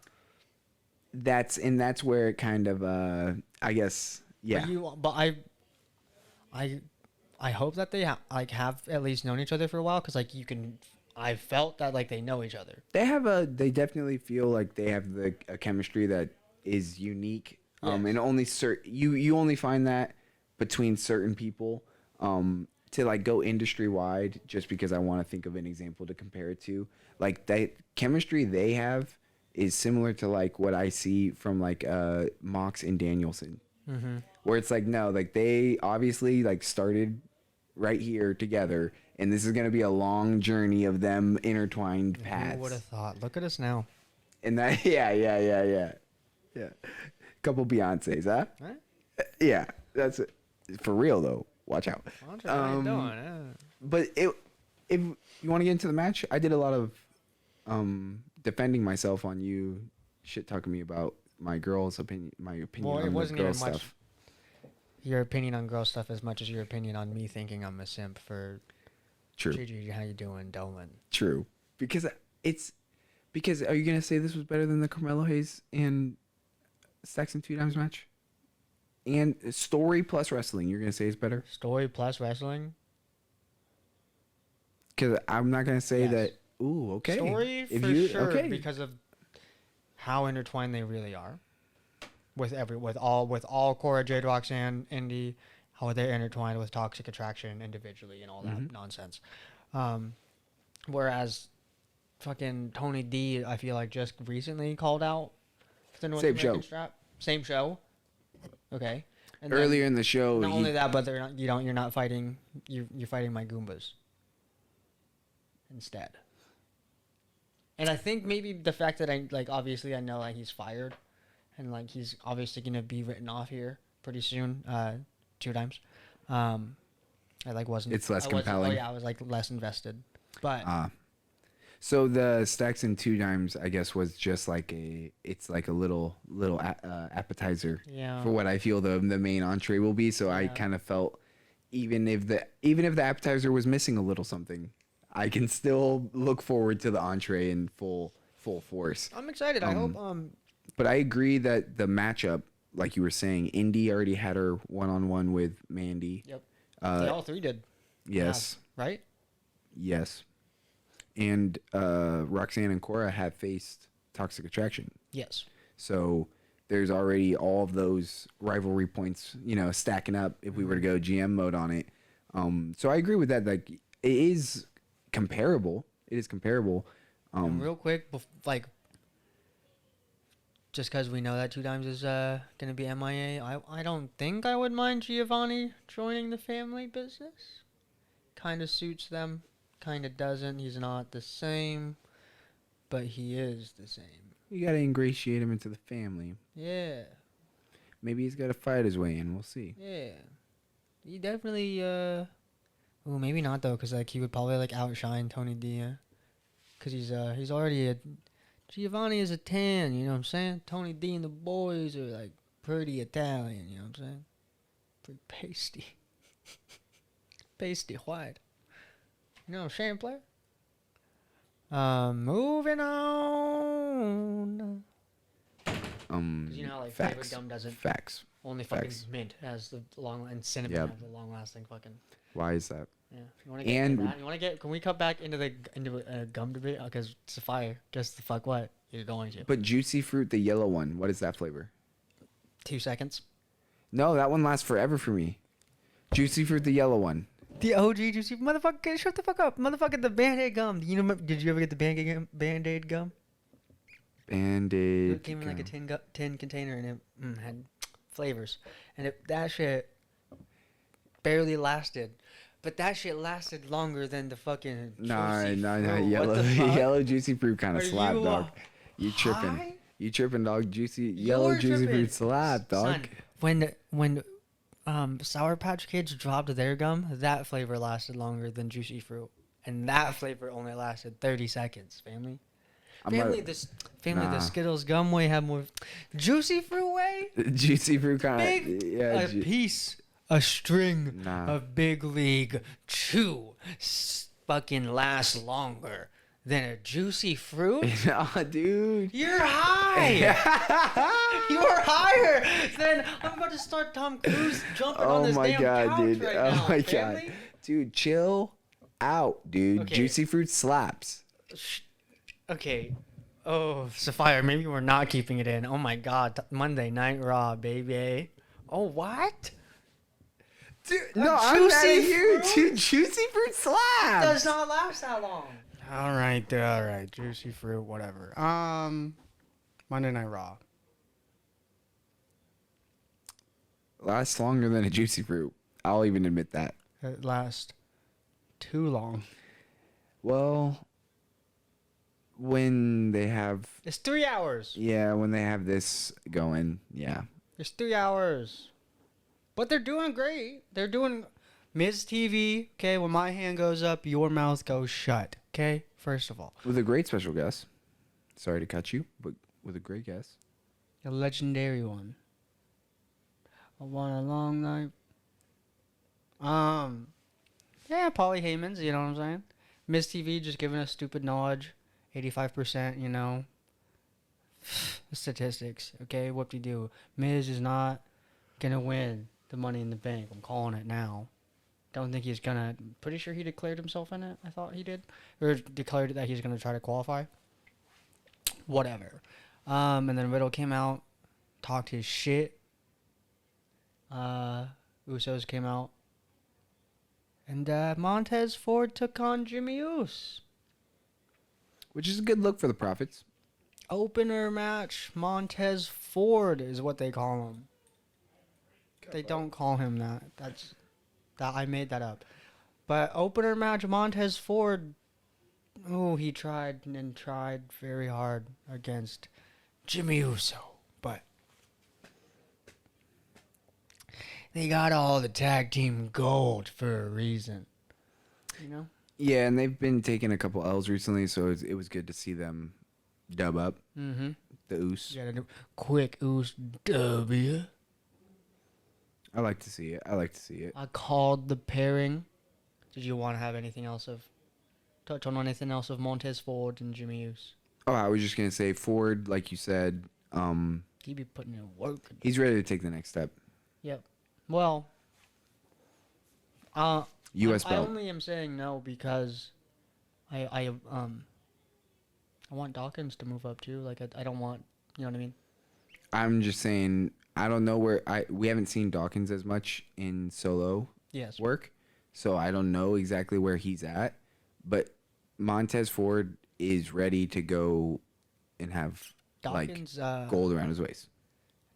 That's where it kind of I guess yeah. But I hope that they have at least known each other for a while, because like I felt that like they know each other. They definitely feel like they have a chemistry that is unique. Yes. And only you only find that between certain people. To like go industry wide, just because I want to think of an example to compare it to. Like that chemistry they have is similar to like what I see from like Mox and Danielson, where it's like no, like they obviously like started right here together, and this is gonna be a long journey of them intertwined paths. Who would have thought? Look at us now. And that, yeah. Couple Beyonces, huh? Right? Yeah, that's it. For real though. Watch out. Andre, how you doing? Yeah. But if you want to get into the match, I did a lot of defending myself on you, shit talking me about my opinion Well, it on the wasn't girl even much stuff. your opinion on girl stuff as much as your opinion on me thinking I'm a simp for True, Gigi. How you doing, Dolan? true. Because are you gonna say this was better than the Carmelo Hayes and Stacks and Two Dimes match? And story plus wrestling, you're gonna say it's better? Story plus wrestling. Because I'm not gonna say Yes. that. Ooh, okay. Story If for you sure okay, because of how intertwined they really are with all Cora, Jade, Roxanne, Indy, how they're intertwined with Toxic Attraction individually and all that nonsense. Whereas fucking Tony D, I feel like just recently called out for the North Same American show. strap. Same show. Okay. And then earlier in the show, not only that, but they're not. You're not fighting. You're fighting my Goombas instead. And I think maybe the fact that obviously I know like he's fired, and like he's obviously gonna be written off here pretty soon. 2 times. I wasn't. It's less I wasn't- compelling. Oh yeah, I was like less invested. But So the Stacks and Two Dimes, I guess, was just like it's like a little appetizer yeah, for what I feel the main entree will be. So I Yeah. kind of felt even if the appetizer was missing a little something, I can still look forward to the entree in full force. I'm excited. I hope. But I agree that the matchup, like you were saying, Indy already had her one-on-one with Mandy. Yep. They all three did. Yes. Right. Yes. And Roxanne and Cora have faced Toxic Attraction. Yes. So there's already all of those rivalry points, stacking up if we were to go GM mode on it. So I agree with that. Like, it is comparable. It is comparable. And real quick, just because we know that 2 times is gonna be MIA, I don't think I would mind Giovanni joining the family business. Kind of suits them. Kind of doesn't. He's not the same, but he is the same. You got to ingratiate him into the family. Yeah. Maybe he's got to fight his way in. We'll see. Yeah. He definitely. Well, maybe not though, cause like he would probably like outshine Tony D. Cause he's already a. Giovanni is a 10. You know what I'm saying? Tony D and the boys are like pretty Italian. You know what I'm saying? Pretty pasty. Pasty white. You know what I'm saying, player? Moving on. 'Cause you know how like flavored Facts. gum doesn't Facts. only fucking Facts. mint has the long and cinnamon Yep. have the long lasting fucking. Why is that? Yeah. You want to get into that? You want to get? Can we cut back into a gum debate? Because it's a fire. Just the fuck what you're going to. But Juicy Fruit, the yellow one, what is that flavor? 2 seconds. No, that one lasts forever for me. Juicy Fruit, the yellow one. The OG juicy motherfucker. Shut the fuck up, motherfucker. The Band-Aid gum. Did you ever get the Band-Aid gum? Band-Aid. It came in like a tin container and it had flavors, and that shit barely lasted. But that shit lasted longer than the fucking Nah, Juicy Fruit. yellow. What the fuck? Yellow Juicy Fruit kind of Are slap, you, dog. You tripping? high? You tripping, dog? Yellow You're Juicy tripping. Fruit slap, dog. Son, when Sour Patch Kids dropped their gum, that flavor lasted longer than Juicy Fruit, and that flavor only lasted 30 seconds. Family, the Nah. Skittles gum way had more. Juicy Fruit way, Juicy Fruit kind big of. Yeah. a string Nah. of Big League Chew fucking lasts longer than a Juicy Fruit. Nah, dude. You're high. You're higher than I'm about to start Tom Cruise jumping on Oh this my damn god, couch dude. right Oh now. my family. god. Dude, chill out, dude. Okay. Juicy Fruit slaps. Okay. Oh, Sapphire, maybe we're not keeping it in. Oh my god, Monday Night Raw, baby. Oh, what? Dude, no, I'm mad Juicy at you. Fruit? Dude, Juicy Fruit slaps. Does not last that long. All right, Juicy Fruit, whatever. Monday Night Raw. Lasts longer than a Juicy Fruit. I'll even admit that. It lasts too long. Well, when they have, It's 3 hours. yeah, when they have this going, yeah. It's 3 hours. But they're doing great. They're doing Ms. TV. Okay, when my hand goes up, your mouth goes shut. Okay, first of all. With a great special guest. Sorry to cut you, but with a great guest. A legendary one. I want a long night. Yeah, Polly Heyman's, you know what I'm saying? Ms. TV just giving us stupid knowledge. 85%, you know. Statistics, okay? Whoop-de-doo. Miz is not gonna win the Money in the Bank. I'm calling it now. Don't think he's gonna. Pretty sure he declared himself in it. I thought he did, or declared that he's gonna try to qualify. Whatever. And then Riddle came out, talked his shit. Usos came out, and Montez Ford took on Jimmy Uso. Which is a good look for the Profits. Opener match. Montez Ford is what they call him. They don't call him that. I made that up. But opener match, Montez Ford. Oh, he tried and tried very hard against Jimmy Uso, but they got all the tag team gold for a reason. You know? Yeah, and they've been taking a couple L's recently, so it was good to see them dub up Mm-hmm. the Oos. You gotta do quick Uso W. I like to see it. I called the pairing. Did you want to have anything else of touch on anything else of Montez Ford and Jimmy Uso? Oh, I was just gonna say Ford, like you said, He be putting in work. he's ready to take the next step. Yep. Well, U.S. I belt. only am saying no because I want Dawkins to move up too. Like I don't want, you know what I mean? I'm just saying I don't know where we haven't seen Dawkins as much in solo Yes. work, so I don't know exactly where he's at. But Montez Ford is ready to go and have Dawkins gold around his waist.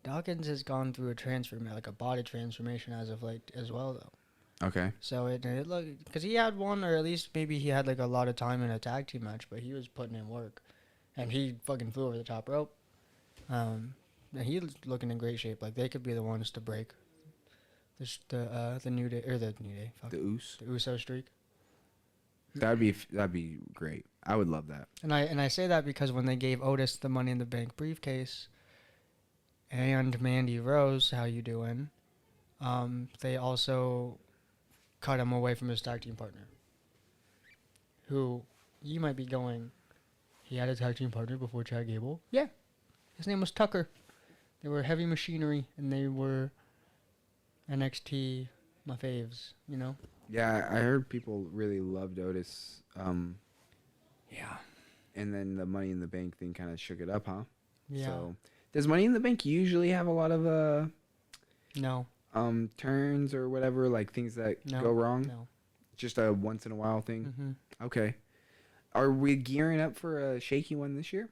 Dawkins has gone through a like a body transformation as of late as well though. Okay. So it look because he had one, or at least maybe he had like a lot of time in a tag team match, but he was putting in work, and he fucking flew over the top rope. And he's looking in great shape. Like they could be the ones to break the New Day or the New Day. Fuck, The Oos. the Uso streak. That'd be great. I would love that. And I say that because when they gave Otis the Money in the Bank briefcase, and Mandy Rose, how you doing? They also cut him away from his tag team partner. Who you might be going, he had a tag team partner before Chad Gable? Yeah. His name was Tucker. They were Heavy Machinery, and they were NXT, my faves, you know? Yeah, I heard people really loved Otis. Yeah. And then the Money in the Bank thing kind of shook it up, huh? Yeah. So, does Money in the Bank usually have a lot of No. turns or whatever, like things that No. go wrong? No. Just a once in a while thing? Mm-hmm. Okay. Are we gearing up for a shaky one this year?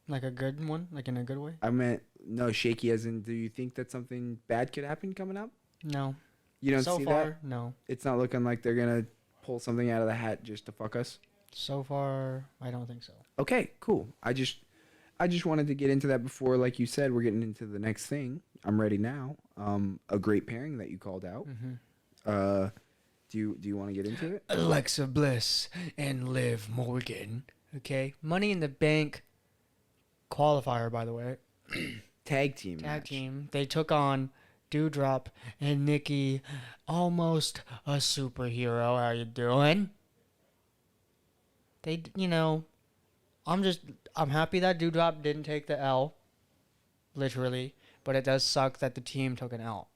Like a good one? Like in a good way? I meant, no, shaky as in, do you think that something bad could happen coming up? No. You don't So see far, that? no. It's not looking like they're going to pull something out of the hat just to fuck us? So far, I don't think so. Okay, cool. I just wanted to get into that before, like you said, we're getting into the next thing. I'm ready now. A great pairing that you called out. Mm-hmm. Do you want to get into it? Alexa Bliss and Liv Morgan. Okay. Money in the Bank qualifier, by the way. Tag team. Tag match. team. They took on Doudrop and Nikki, almost a superhero. How you doing? They, you know, I'm happy that Doudrop didn't take the L, literally, but it does suck that the team took an L.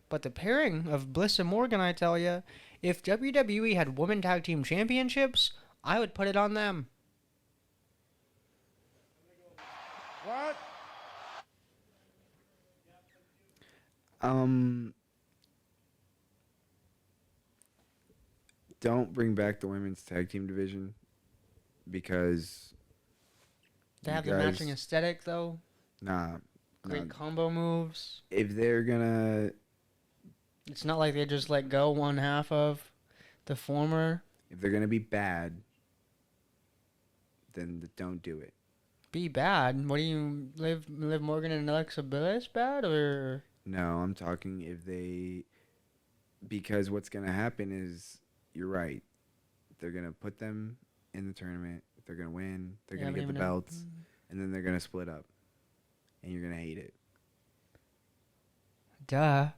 But the pairing of Bliss and Morgan, I tell you, if WWE had women tag team championships, I would put it on them. What? Don't bring back the women's tag team division because They you have the guys- matching aesthetic, though. Nah. Great combo moves. If they're gonna It's not like they just let go one half of the former. be bad, then don't do it. Be bad. What do you Liv Morgan and Alexa Bliss bad or? No, I'm talking if they, because what's gonna happen is, you're right. They're gonna put them in the tournament. They're gonna win. They're Yeah, gonna but get the even if- belts, and then they're gonna split up, and you're gonna hate it. Duh.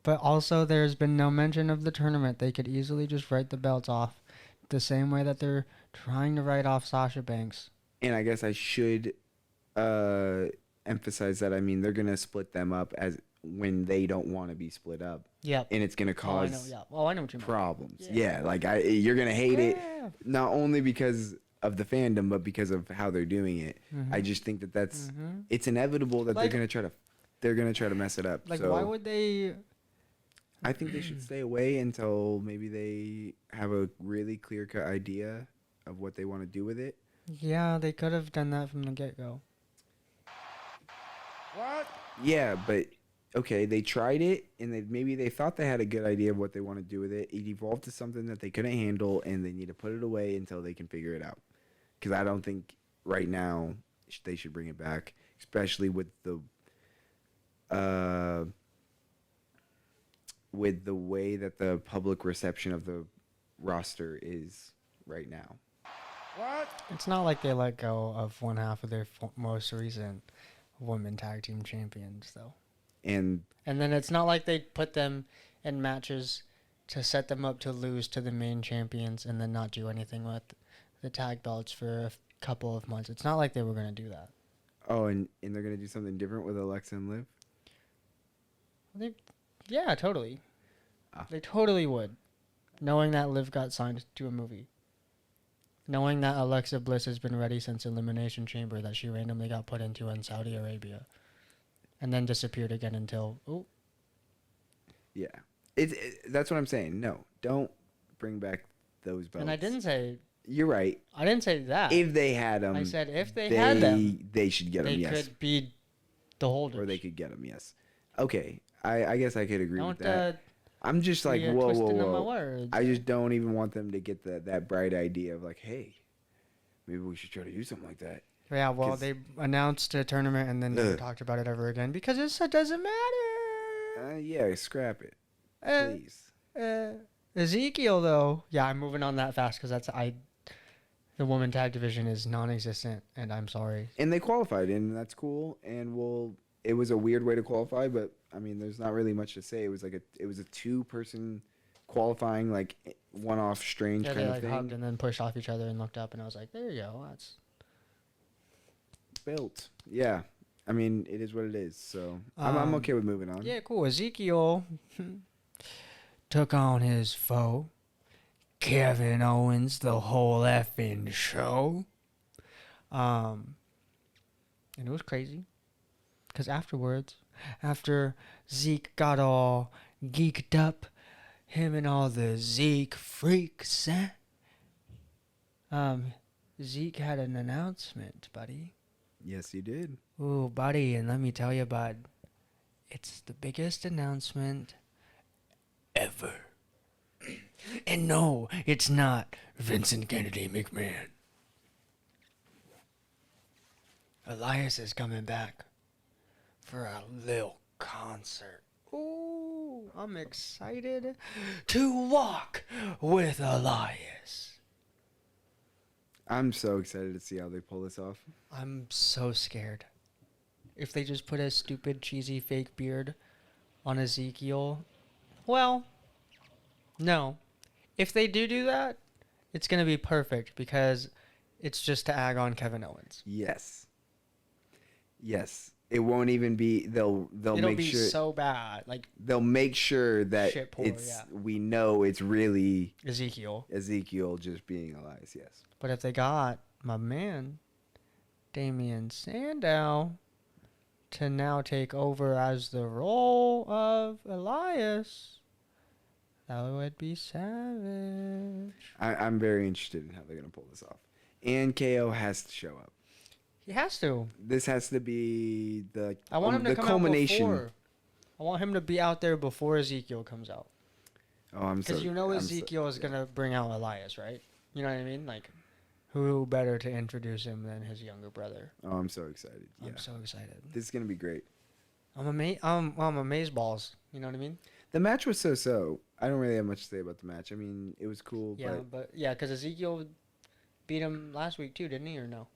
But also, there's been no mention of the tournament. They could easily just write the belts off, the same way that they're trying to write off Sasha Banks. And I guess I should emphasize that. I mean, they're gonna split them up as when they don't want to be split up, Yep. and it's gonna Oh, I know. cause Yeah. Oh, I know what you mean. problems. Yeah. Yeah, like you're gonna hate it, Yeah. not only because of the fandom, but because of how they're doing it. Mhm. I just think that that's Mhm. it's inevitable that Like- they're gonna try to mess it up. Like, so why would they? I think they should stay away until maybe they have a really clear cut idea of what they want to do with it. Yeah, they could have done that from the get-go. What? Yeah, but okay, they tried it and maybe they thought they had a good idea of what they want to do with it. It evolved to something that they couldn't handle, and they need to put it away until they can figure it out. Because I don't think right now they should bring it back, especially with the way that the public reception of the roster is right now. What? It's not like they let go of one half of their most recent women tag team champions, though. And And then it's not like they put them in matches to set them up to lose to the main champions and then not do anything with the tag belts for a couple of months. It's not like they were going to do that. and they're gonna do something different with Alexa and Liv. Yeah, totally. Ah. They totally would. Knowing that Liv got signed to a movie. Knowing that Alexa Bliss has been ready since Elimination Chamber that she randomly got put into in Saudi Arabia. And then disappeared again until... Oh, Yeah, that's what I'm saying. No, don't bring back those belts. and I didn't say... You're right. I didn't say that. If they had them, I said if they had them, they should get them. they Yes, could be the holders. or they could get them. Yes. Okay, I guess I could agree with Don't that. I'm just like, be whoa, whoa, twisting of my whoa. words. I just don't even want them to get that bright idea of like, hey, maybe we should try to do something like that. Yeah, well, 'Cause- they announced a tournament and then never Ugh. talked about it ever again because it doesn't matter. Yeah, scrap it, Uh, please. Ezekiel, though, yeah, I'm moving on that fast because the women tag division is non-existent, and I'm sorry. And they qualified, and that's cool. And it was a weird way to qualify, but I mean, there's not really much to say. It was like a 2-person qualifying, like one-off strange Yeah, they kind like of hugged thing. and then pushed off each other and looked up, and I was like, there you go. That's Built. Yeah. I mean, it is what it is. So I'm okay with moving on. yeah, cool. Ezekiel took on his foe, Kevin Owens, the whole effing show. And it was crazy. Because afterwards, after Zeke got all geeked up, him and all the Zeke freaks, Zeke had an announcement, buddy. Yes, you did. Ooh, buddy, and let me tell you, bud, it's the biggest announcement ever. And no, it's not Vincent Kennedy McMahon. Elias is coming back for a little concert. Ooh, I'm excited to walk with Elias. I'm so excited to see how they pull this off. I'm so scared. If they just put a stupid, cheesy, fake beard on Ezekiel, well, no. If they do that, it's going to be perfect because it's just to ag on Kevin Owens. Yes. Yes. It won't even be. They'll It'll make be sure. so bad. Like They'll make sure that Shit poor, it's. yeah. We know it's really Ezekiel. Ezekiel just being Elias. Yes. But if they got my man, Damian Sandow, to now take over as the role of Elias, that would be savage. I'm very interested in how they're gonna pull this off. And KO has to show up. He has to. This has to be the. I want him to the come culmination. out before. I want him to be out there before Ezekiel comes out. Oh, I'm so. Because you know I'm so- Ezekiel is yeah. going to bring out Elias, right? You know what I mean? Like, who better to introduce him than his younger brother? Oh, I'm so excited. Yeah. I'm so excited. This is gonna be great. I'm amazed. I'm amazed balls. You know what I mean? The match was so. I don't really have much to say about the match. I mean, it was cool, Yeah, but yeah, because Ezekiel beat him last week too, didn't he? Or no?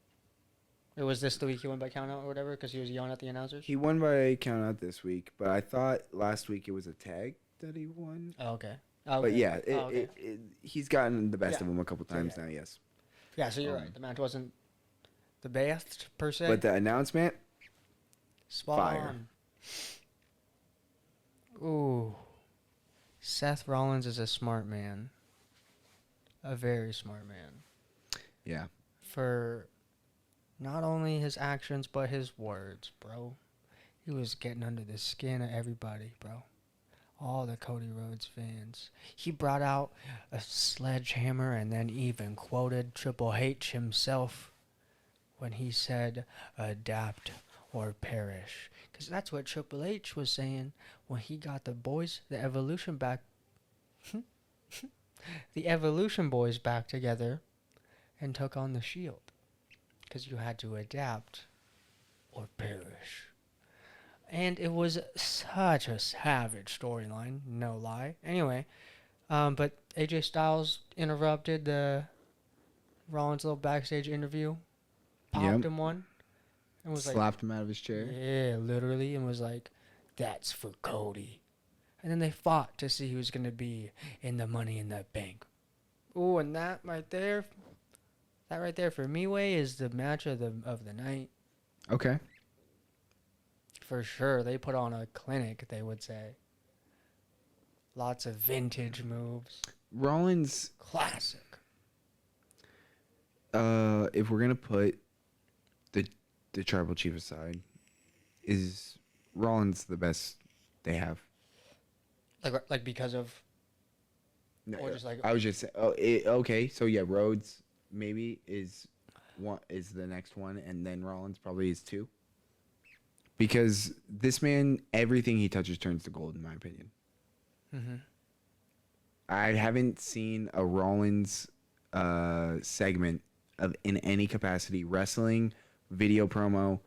Or was this the week he won by count out or whatever? Because he was yelling at the announcers. he won by count out this week. But I thought last week it was a tag that he won. Oh, okay. Oh, But okay. yeah, Okay. he's gotten the best Yeah. of him a couple times yeah. now. Yes. Yeah, so you're right. The match wasn't the best per se. But the announcement, Spot fire. on. Ooh. Seth Rollins is a smart man. A very smart man. yeah, For not only his actions, but his words, bro. He was getting under the skin of everybody, bro. All the Cody Rhodes fans. He brought out a sledgehammer and then even quoted Triple H himself when he said, adapt or perish. Because that's what Triple H was saying when he got the boys, the Evolution back. The Evolution boys back together and took on the Shield. Because you had to adapt or perish. And it was such a savage storyline, no lie. Anyway, but AJ Styles interrupted the Rollins' little backstage interview, popped Yep. him one, and was slapped him out of his chair. like, yeah, literally, and was like, that's for Cody. And then they fought to see who's going to be in the Money in the Bank. Ooh, and that right there for me, Way, is the match of the night. Okay. For sure, they put on a clinic, they would say. Lots of vintage moves. Rollins, Classic. if we're gonna put the tribal chief aside, is Rollins the best they have? Like because of... No, Or just like- I was just saying. Oh, okay. So yeah, Rhodes maybe is the next one, and then Rollins probably is two. Because this man, everything he touches turns to gold, in my opinion. Mm-hmm. I haven't seen a Rollins segment in any capacity, wrestling, video promo,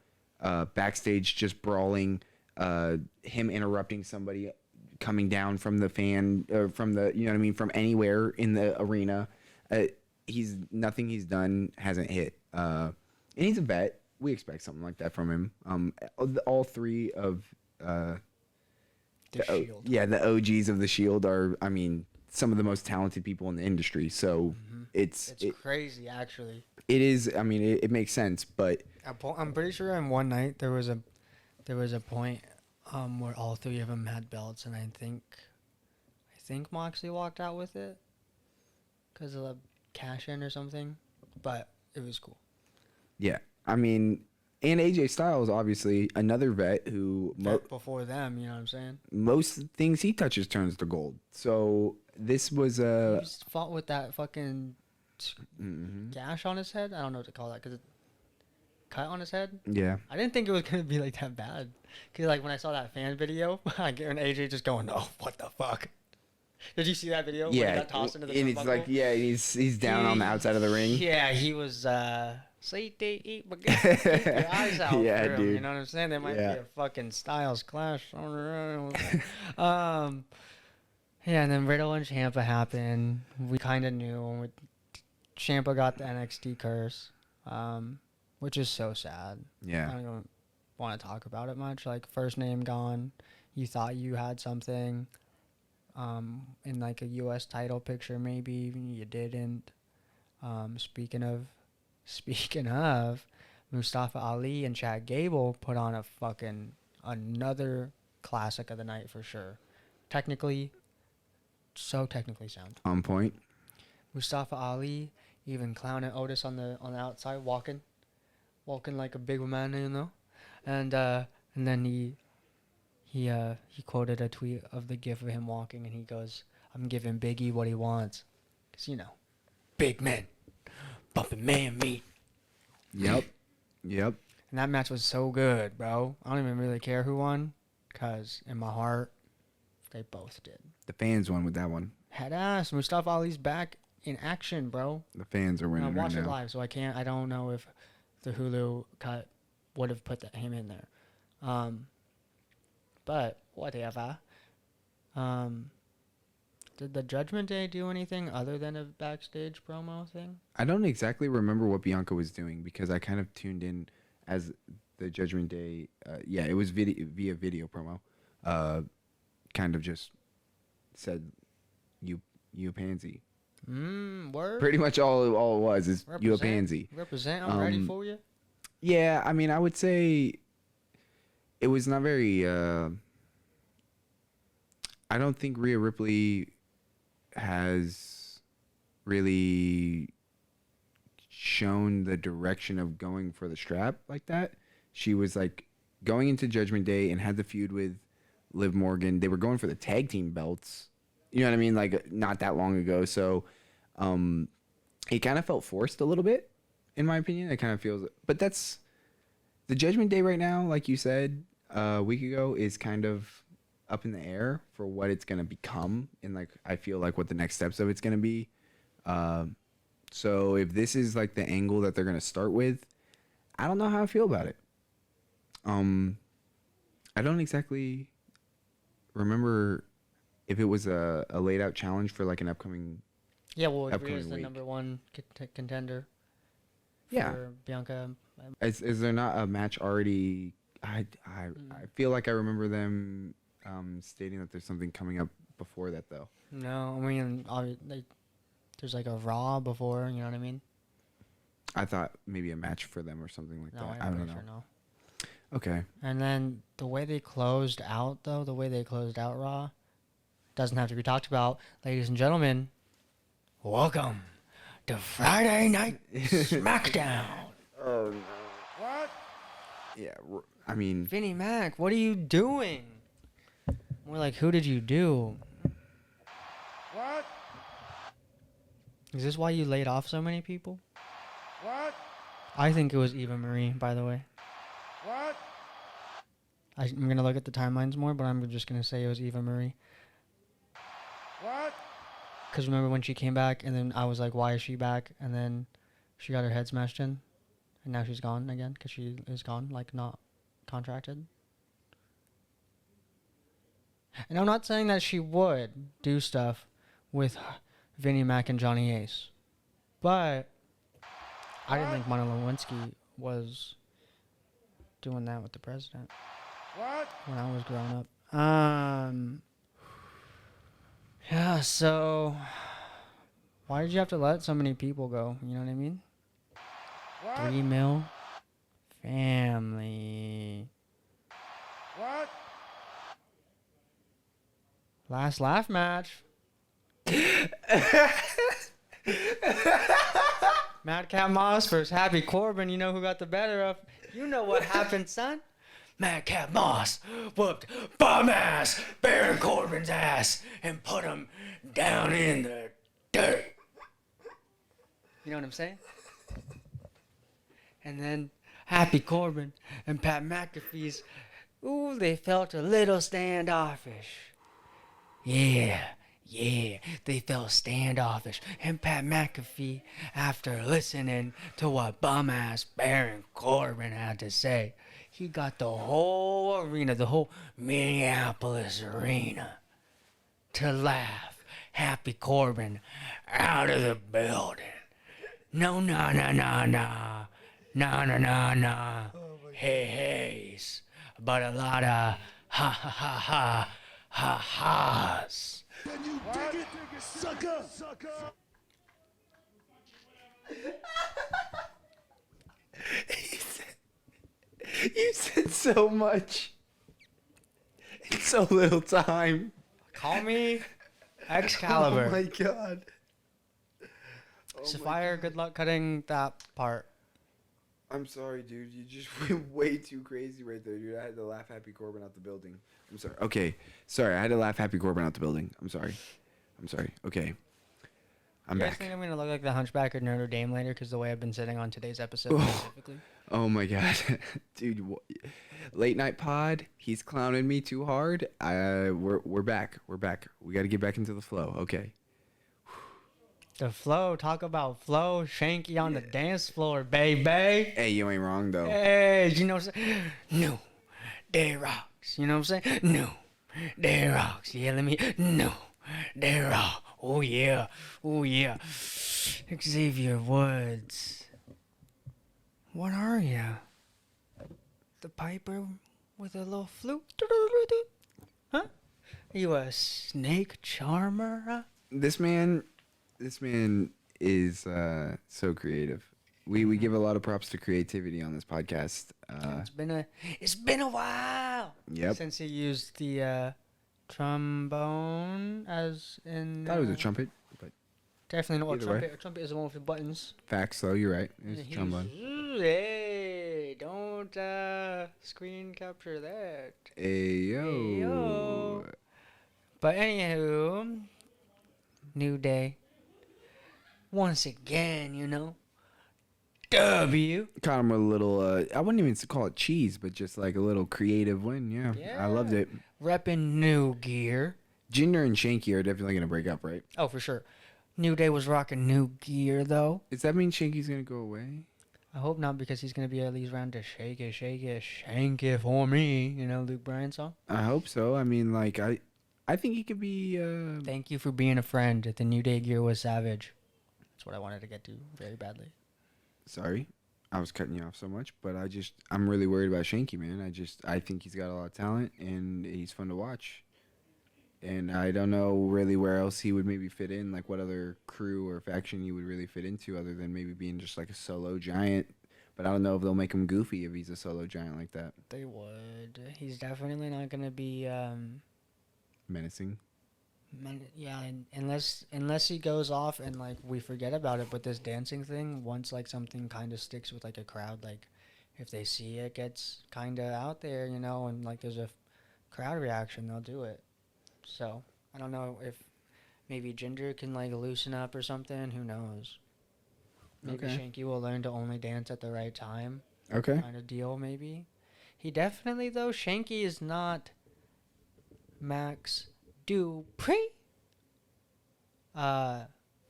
backstage just brawling, him interrupting somebody coming down from the fan, from the, you know what I mean, from anywhere in the arena. Nothing he's done hasn't hit. And he's a vet. We expect something like that from him. All three of The Shield. the OGs of the Shield are, I mean, some of the most talented people in the industry. So It's crazy, actually. it is. I mean, it makes sense, but I'm pretty sure in one night there was a point where all three of them had belts, and I think Moxley walked out with it because of a cash in or something. But it was cool. yeah, I mean, and AJ Styles, obviously another vet who Before them, you know what I'm saying? most things he touches turns to gold. So this was He a just fought with that fucking gash on his head. I don't know what to call that, because cut on his head. yeah. I didn't think it was gonna be like that bad. Cause like when I saw that fan video, I get an AJ just going, "Oh, what the fuck." Did you see that video? When he Yeah, got tossed into the and it's like, turnbuckle? yeah, he's down on the outside of the ring. Yeah, he was. Say they eat baguette, eat your eyes out. Yeah, for him, dude. You know what I'm saying? There might Yeah. be a fucking Styles clash on the yeah, and then Riddle and Ciampa happened. We kind of knew. Ciampa got the NXT curse, which is so sad. I Yeah, don't want to talk about it much. Like, first name gone. You thought you had something in like a U.S. title picture, maybe you didn't. Speaking of, Mustafa Ali and Chad Gable put on a fucking another classic of the night for sure. Technically sound. on point. Mustafa Ali even clowning Otis on the outside, walking like a big man, you know. And then he quoted a tweet of the gif of him walking, and he goes, "I'm giving Biggie what he wants," 'cause you know, big men bumping man meat. Yep. And that match was so good, bro. I don't even really care who won, 'cause in my heart, they both did. The fans won with that one. Head ass. Mustafa Ali's back in action, bro. The fans are I winning right watched it now. live, so I don't know if the Hulu cut would have put him in there. But whatever. Did the Judgment Day do anything other than a backstage promo thing? I don't exactly remember what Bianca was doing because I kind of tuned in as the Judgment Day. Yeah, it was via video promo. Kind of just said, "You a pansy." Word. Pretty much all it was is "You a Represent. pansy." Represent. I'm ready for you. Yeah, I mean, I would say it was not very. I don't think Rhea Ripley has really shown the direction of going for the strap like that. She was like going into Judgment Day and had the feud with Liv Morgan. They were going for the tag team belts. You know what I mean? Like not that long ago. So it kind of felt forced a little bit, in my opinion. It kind of feels, but that's the Judgment Day right now, like you said a week ago, is kind of up in the air for what it's going to become, and like I feel like what the next steps of it's going to be. So if this is like the angle that they're going to start with, I don't know how I feel about it. I don't exactly remember if it was a laid out challenge for like an upcoming. Yeah, well, upcoming Rhea's the week. number one contender. Yeah. For Bianca. Is there not a match already? I feel like I remember them stating that there's something coming up before that though. No, I mean, there's like a Raw before. You know what I mean? I thought maybe a match for them or something like No, that. I'm I don't pretty know. sure no. Okay. And then the way they closed out, though, Raw, doesn't have to be talked about. Ladies and gentlemen, welcome to Friday Night SmackDown. Oh no. What? Yeah, I mean, Vinnie Mac, what are you doing? More like, who did you do? What? Is this why you laid off so many people? What? I think it was Eva Marie, by the way. What? I'm going to look at the timelines more, but I'm just going to say it was Eva Marie. What? Because remember when she came back, and then I was like, why is she back? And then she got her head smashed in, and now she's gone again because she is gone, like not contracted. And I'm not saying that she would do stuff with Vinnie Mac and Johnny Ace, but I didn't think Monica Lewinsky was doing that with the president What? when I was growing up. Yeah, so why did you have to let so many people go? You know what I mean? What? 3 mil family. What? Last laugh match. Madcap Moss versus Happy Corbin. You know who got the better of? You know what happened, son. Madcap Moss whooped bum ass Baron Corbin's ass and put him down in the dirt. You know what I'm saying? And then Happy Corbin and Pat McAfee's, ooh, they felt a little standoffish. Yeah, they felt standoffish. And Pat McAfee, after listening to what bum-ass Baron Corbin had to say, he got the whole arena, the whole Minneapolis arena, to laugh Happy Corbin out of the building. No, nah. Hey-heys. But a lot of ha-ha's. Can you dig it, sucker? you said so much in so little time. Call me Oh Excalibur. my god. Sapphire, good luck cutting that part. I'm sorry, dude. You just went way too crazy right there, dude. I had to laugh Happy Corbin out the building. I'm sorry. Okay. Sorry, I had to laugh Happy Corbin out the building. I'm sorry. Okay. I'm You guys back. think I'm going to look like the Hunchback of Notre Dame later because the way I've been sitting on today's episode specifically? Oh my god. Dude, late night pod. He's clowning me too hard. We're back. We got to get back into the flow. Okay. The flow. Talk about flow. Shanky on the dance floor, baby. Hey, you ain't wrong though. Hey, you know what I'm saying? No, they rocks. You know what I'm saying? No, they rocks. Yeah, let me. No, they rock. Oh yeah, oh yeah. Xavier Woods. What are you? The piper with a little flute? Huh? You a snake charmer? Huh? This man is so creative. We give a lot of props to creativity on this podcast. It's been a while. Yep. Since he used the trombone as in. Thought it was a trumpet, but Definitely not a Either way. trumpet. A trumpet is the one with the buttons. facts though. You're right. It's a He's- trombone. Hey, don't screen capture that. Ayo. Ayo. But anywho, new day. Once again, you know. W. Caught him with a little. I wouldn't even call it cheese, but just like a little creative win. Yeah, I loved Yeah. it. Repping New Gear. Jinder and Shanky are definitely gonna break up, right? Oh, for sure. New Day was rocking New Gear, though. Does that mean Shanky's gonna go away? I hope not, because he's going to be at least around to shake it, shank it for me. You know, Luke Bryan song. I hope so. I mean, like I think he could be. Thank you for being a friend. The New Day gear was savage. That's what I wanted to get to very badly. Sorry, I was cutting you off so much, but I'm really worried about Shanky, man. I think he's got a lot of talent and he's fun to watch. And I don't know really where else he would maybe fit in, like what other crew or faction he would really fit into, other than maybe being just like a solo giant. But I don't know if they'll make him goofy if he's a solo giant like that. They would. He's definitely not going to be, Menacing. yeah, unless he goes off and, like, we forget about it. But this dancing thing, once, like, something kind of sticks with, like, a crowd, like, if they see it gets kind of out there, you know, and, like, there's a crowd reaction, they'll do it. So, I don't know if maybe Ginger can, like, loosen up or something. Who knows? Maybe Okay. Shanky will learn to only dance at the right time. Okay. Kind of deal, maybe. He definitely, though, Shanky is not Max Dupree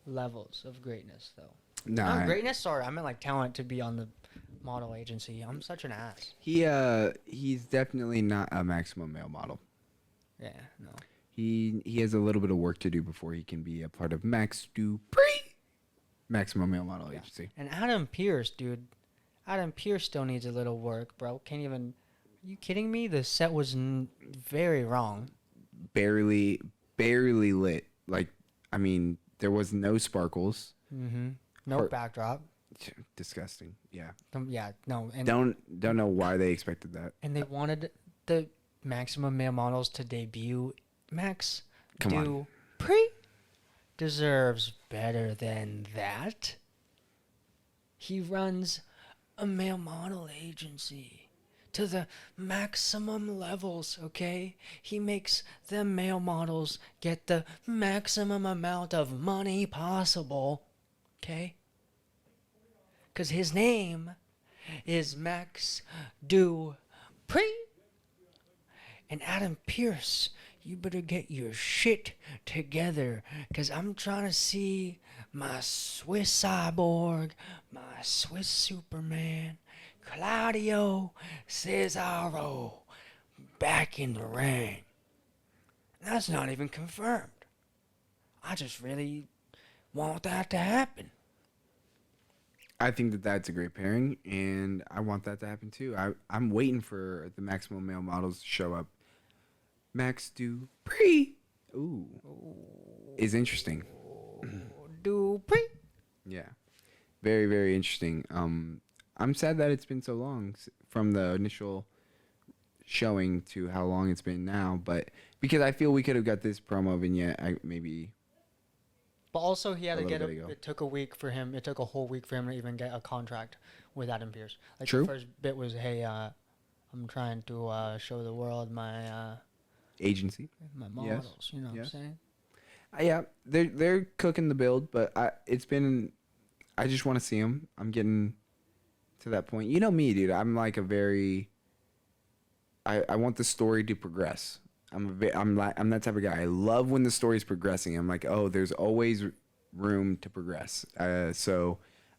levels of greatness, though. Nah. Not greatness, sorry. I meant, like, talent to be on the model agency. I'm such an ass. He's definitely not a maximum male model. Yeah, no. He has a little bit of work to do before he can be a part of Max Dupree maximum male model Yeah. agency. And Adam Pierce, dude. Adam Pierce still needs a little work, bro. Can't even. Are you kidding me? The set was very wrong. Barely lit. Like, I mean, there was no sparkles. Mm-hmm. No Or- backdrop. Disgusting. Yeah. Yeah, no. And Don't know why they expected that. and they wanted the maximum male models to debut. Max Come on. Dupree deserves better than that. He runs a male model agency to the maximum levels, okay? He makes the male models get the maximum amount of money possible, okay? Because his name is Max Dupree. And Adam Pierce, you better get your shit together, because I'm trying to see my Swiss cyborg, my Swiss Superman, Claudio Cesaro, back in the ring. That's not even confirmed. I just really want that to happen. I think that that's a great pairing, and I want that to happen too. I'm waiting for the maximum male models to show up. Max Dupree, ooh, is interesting. Dupree. Yeah, very very interesting. I'm sad that it's been so long from the initial showing to how long it's been now, but because I feel we could have got this promo vignette, maybe. But also, he had A to little get bit ago. it took a week for him. It took a whole week for him to even get a contract with Adam Pierce. Like True. the first bit was, "Hey, I'm trying to show the world my Agency. my Yes. models." You know what I'm Yes. saying? Yeah, they're cooking the build, but I just want to see them. I'm getting to that point. You know me, dude. I'm like a very. I want the story to progress. I'm that type of guy. I love when the story's progressing. I'm like, oh, there's always room to progress. So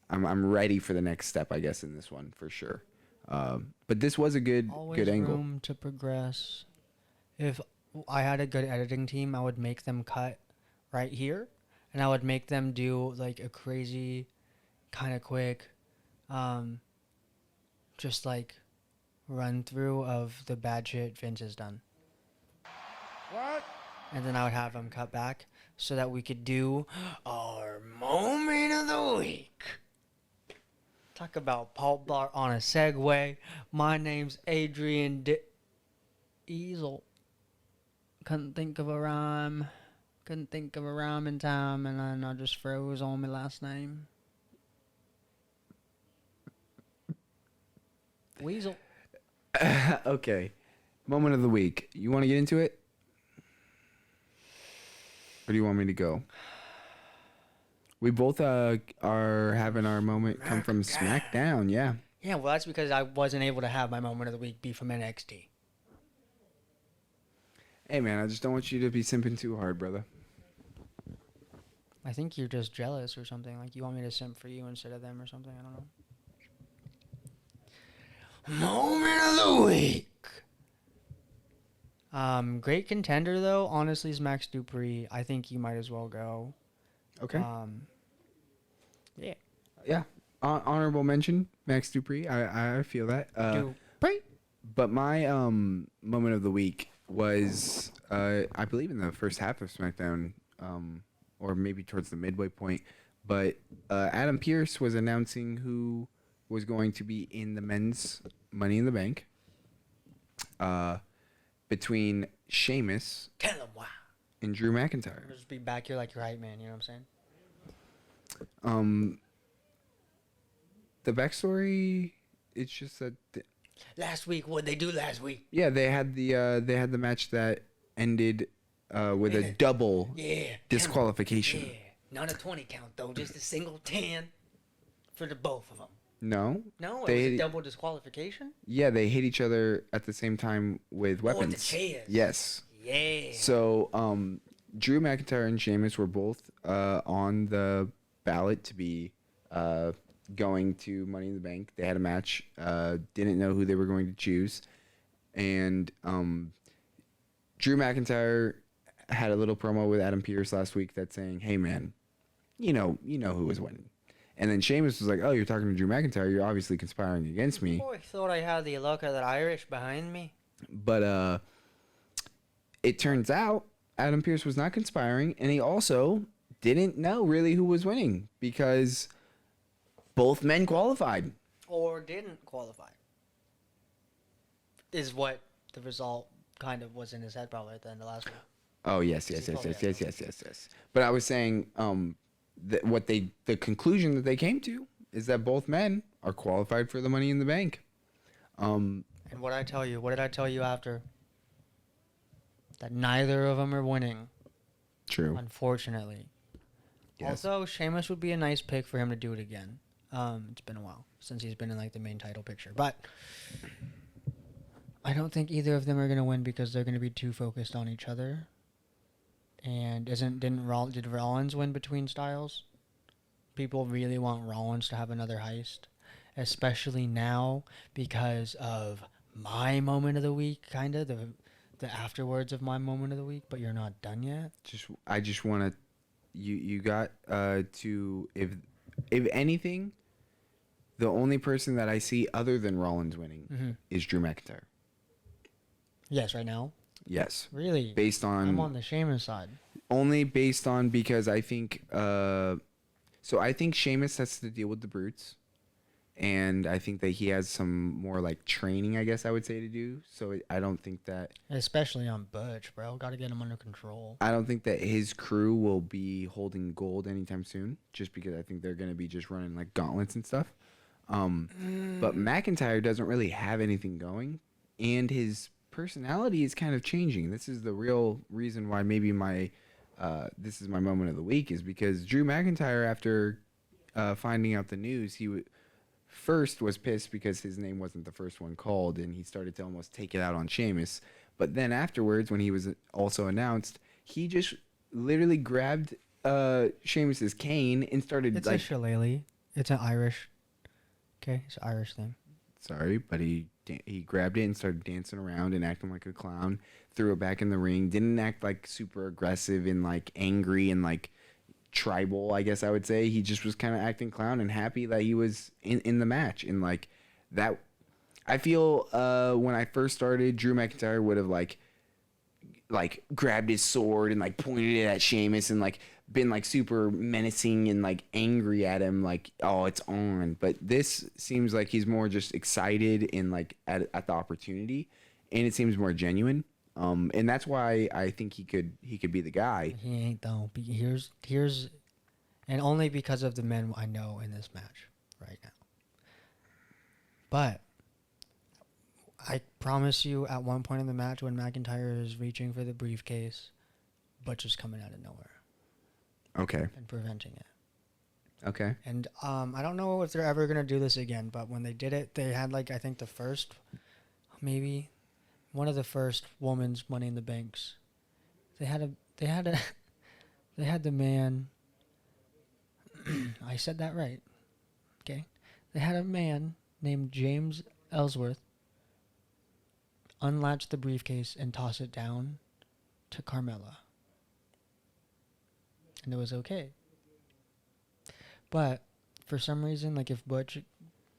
I'm ready for the next step, I guess, in this one for sure. But this was a good Always angle. room to progress. If I had a good editing team, I would make them cut right here, and I would make them do like a crazy, kind of quick, just like run through of the bad shit Vince has done. What? And then I would have them cut back so that we could do our moment of the week. Talk about Paul Blart on a segue. My name's Adrian Easel. Couldn't think of a rhyme. Couldn't think of a rhyme in time, and then I just froze on my last name. Weasel. Okay. Moment of the week. You want to get into it? Or do you want me to go? We both are having our moment come from SmackDown, yeah. Yeah, well, that's because I wasn't able to have my moment of the week be from NXT. Hey, man, I just don't want you to be simping too hard, brother. I think you're just jealous or something. Like you want me to simp for you instead of them or something. I don't know. Moment of the week. Great contender though. Honestly, is Max Dupree. I think you might as well go. Okay. Yeah. Yeah. Honorable mention, Max Dupree. I feel that. Dupree. But my moment of the week was, I believe, in the first half of SmackDown, or maybe towards the midway point. But Adam Pearce was announcing who was going to be in the men's Money in the Bank. Between Sheamus Tell him why. and Drew McIntyre. Just be back here like your hype man. You know what I'm saying? The backstory, it's just that. Last week, what'd they do last week? Yeah, they had the match that ended with a double disqualification. Yeah, not a 20 count though, just a single 10 for the both of them. No. No, it They- was a double disqualification. Yeah, they hit each other at the same time with Oh, with weapons. the chairs. Yes. Yeah. So, Drew McIntyre and Sheamus were both on the ballot to be going to Money in the Bank. They had a match. Didn't know who they were going to choose, and Drew McIntyre had a little promo with Adam Pearce last week that's saying, "Hey, man, you know who was winning." And then Sheamus was like, "Oh, you're talking to Drew McIntyre. You're obviously conspiring against me." Oh, I thought I had the look of that Irish behind me. But it turns out Adam Pearce was not conspiring, and he also didn't know really who was winning because both men qualified. Or didn't qualify. Is what the result kind of was in his head probably at the end of last week. Oh yes. But I was saying, the conclusion that they came to is that both men are qualified for the Money in the Bank. And what did I tell you after? That neither of them are winning, True. unfortunately. Yes. Also, Sheamus would be a nice pick for him to do it again. It's been a while since he's been in like the main title picture, but I don't think either of them are gonna win because they're gonna be too focused on each other. And did Rollins win between Styles? People really want Rollins to have another heist, especially now because of my moment of the week, kind of the afterwards of my moment of the week. But you're not done yet. I just want to. You got to if anything, the only person that I see other than Rollins winning is Drew McIntyre. Yes, right now. Yes. Really? Based on I'm on the Sheamus side. only based on because I think so I think Sheamus has to deal with the brutes, and I think that he has some more like training, I guess I would say, to do. So I don't think that Especially on Butch, bro. Got to get him under control. I don't think that his crew will be holding gold anytime soon, just because I think they're going to be just running like gauntlets and stuff. But McIntyre doesn't really have anything going, and his personality is kind of changing. This is the real reason why maybe this is my moment of the week, is because Drew McIntyre, after finding out the news, he first was pissed because his name wasn't the first one called, and he started to almost take it out on Sheamus. But then afterwards, when he was also announced, he just literally grabbed Sheamus's cane and started It's a like shillelagh. It's an Irish. Okay, it's an Irish thing. sorry, but he grabbed it and started dancing around and acting like a clown. Threw it back in the ring. Didn't act like super aggressive and like angry and like tribal, I guess I would say. He just was kind of acting clown and happy that he was in the match. And like that, I feel when I first started, Drew McIntyre would have like grabbed his sword and like pointed it at Sheamus and like been like super menacing and like angry at him, like, oh, it's on. But this seems like he's more just excited and like at the opportunity, and it seems more genuine. And that's why I think he could be the guy. He ain't though. Here's, and only because of the men I know in this match right now. But I promise you, at one point in the match, when McIntyre is reaching for the briefcase, Butch is coming out of nowhere Okay. and preventing it. Okay. And I don't know if they're ever gonna do this again, but when they did it, they had like I think the first, maybe, one of the first women's Money in the Banks. They had the man. I said that right. Okay, they had a man named James Ellsworth unlatch the briefcase and toss it down to Carmella, and it was okay. But for some reason, like if Butch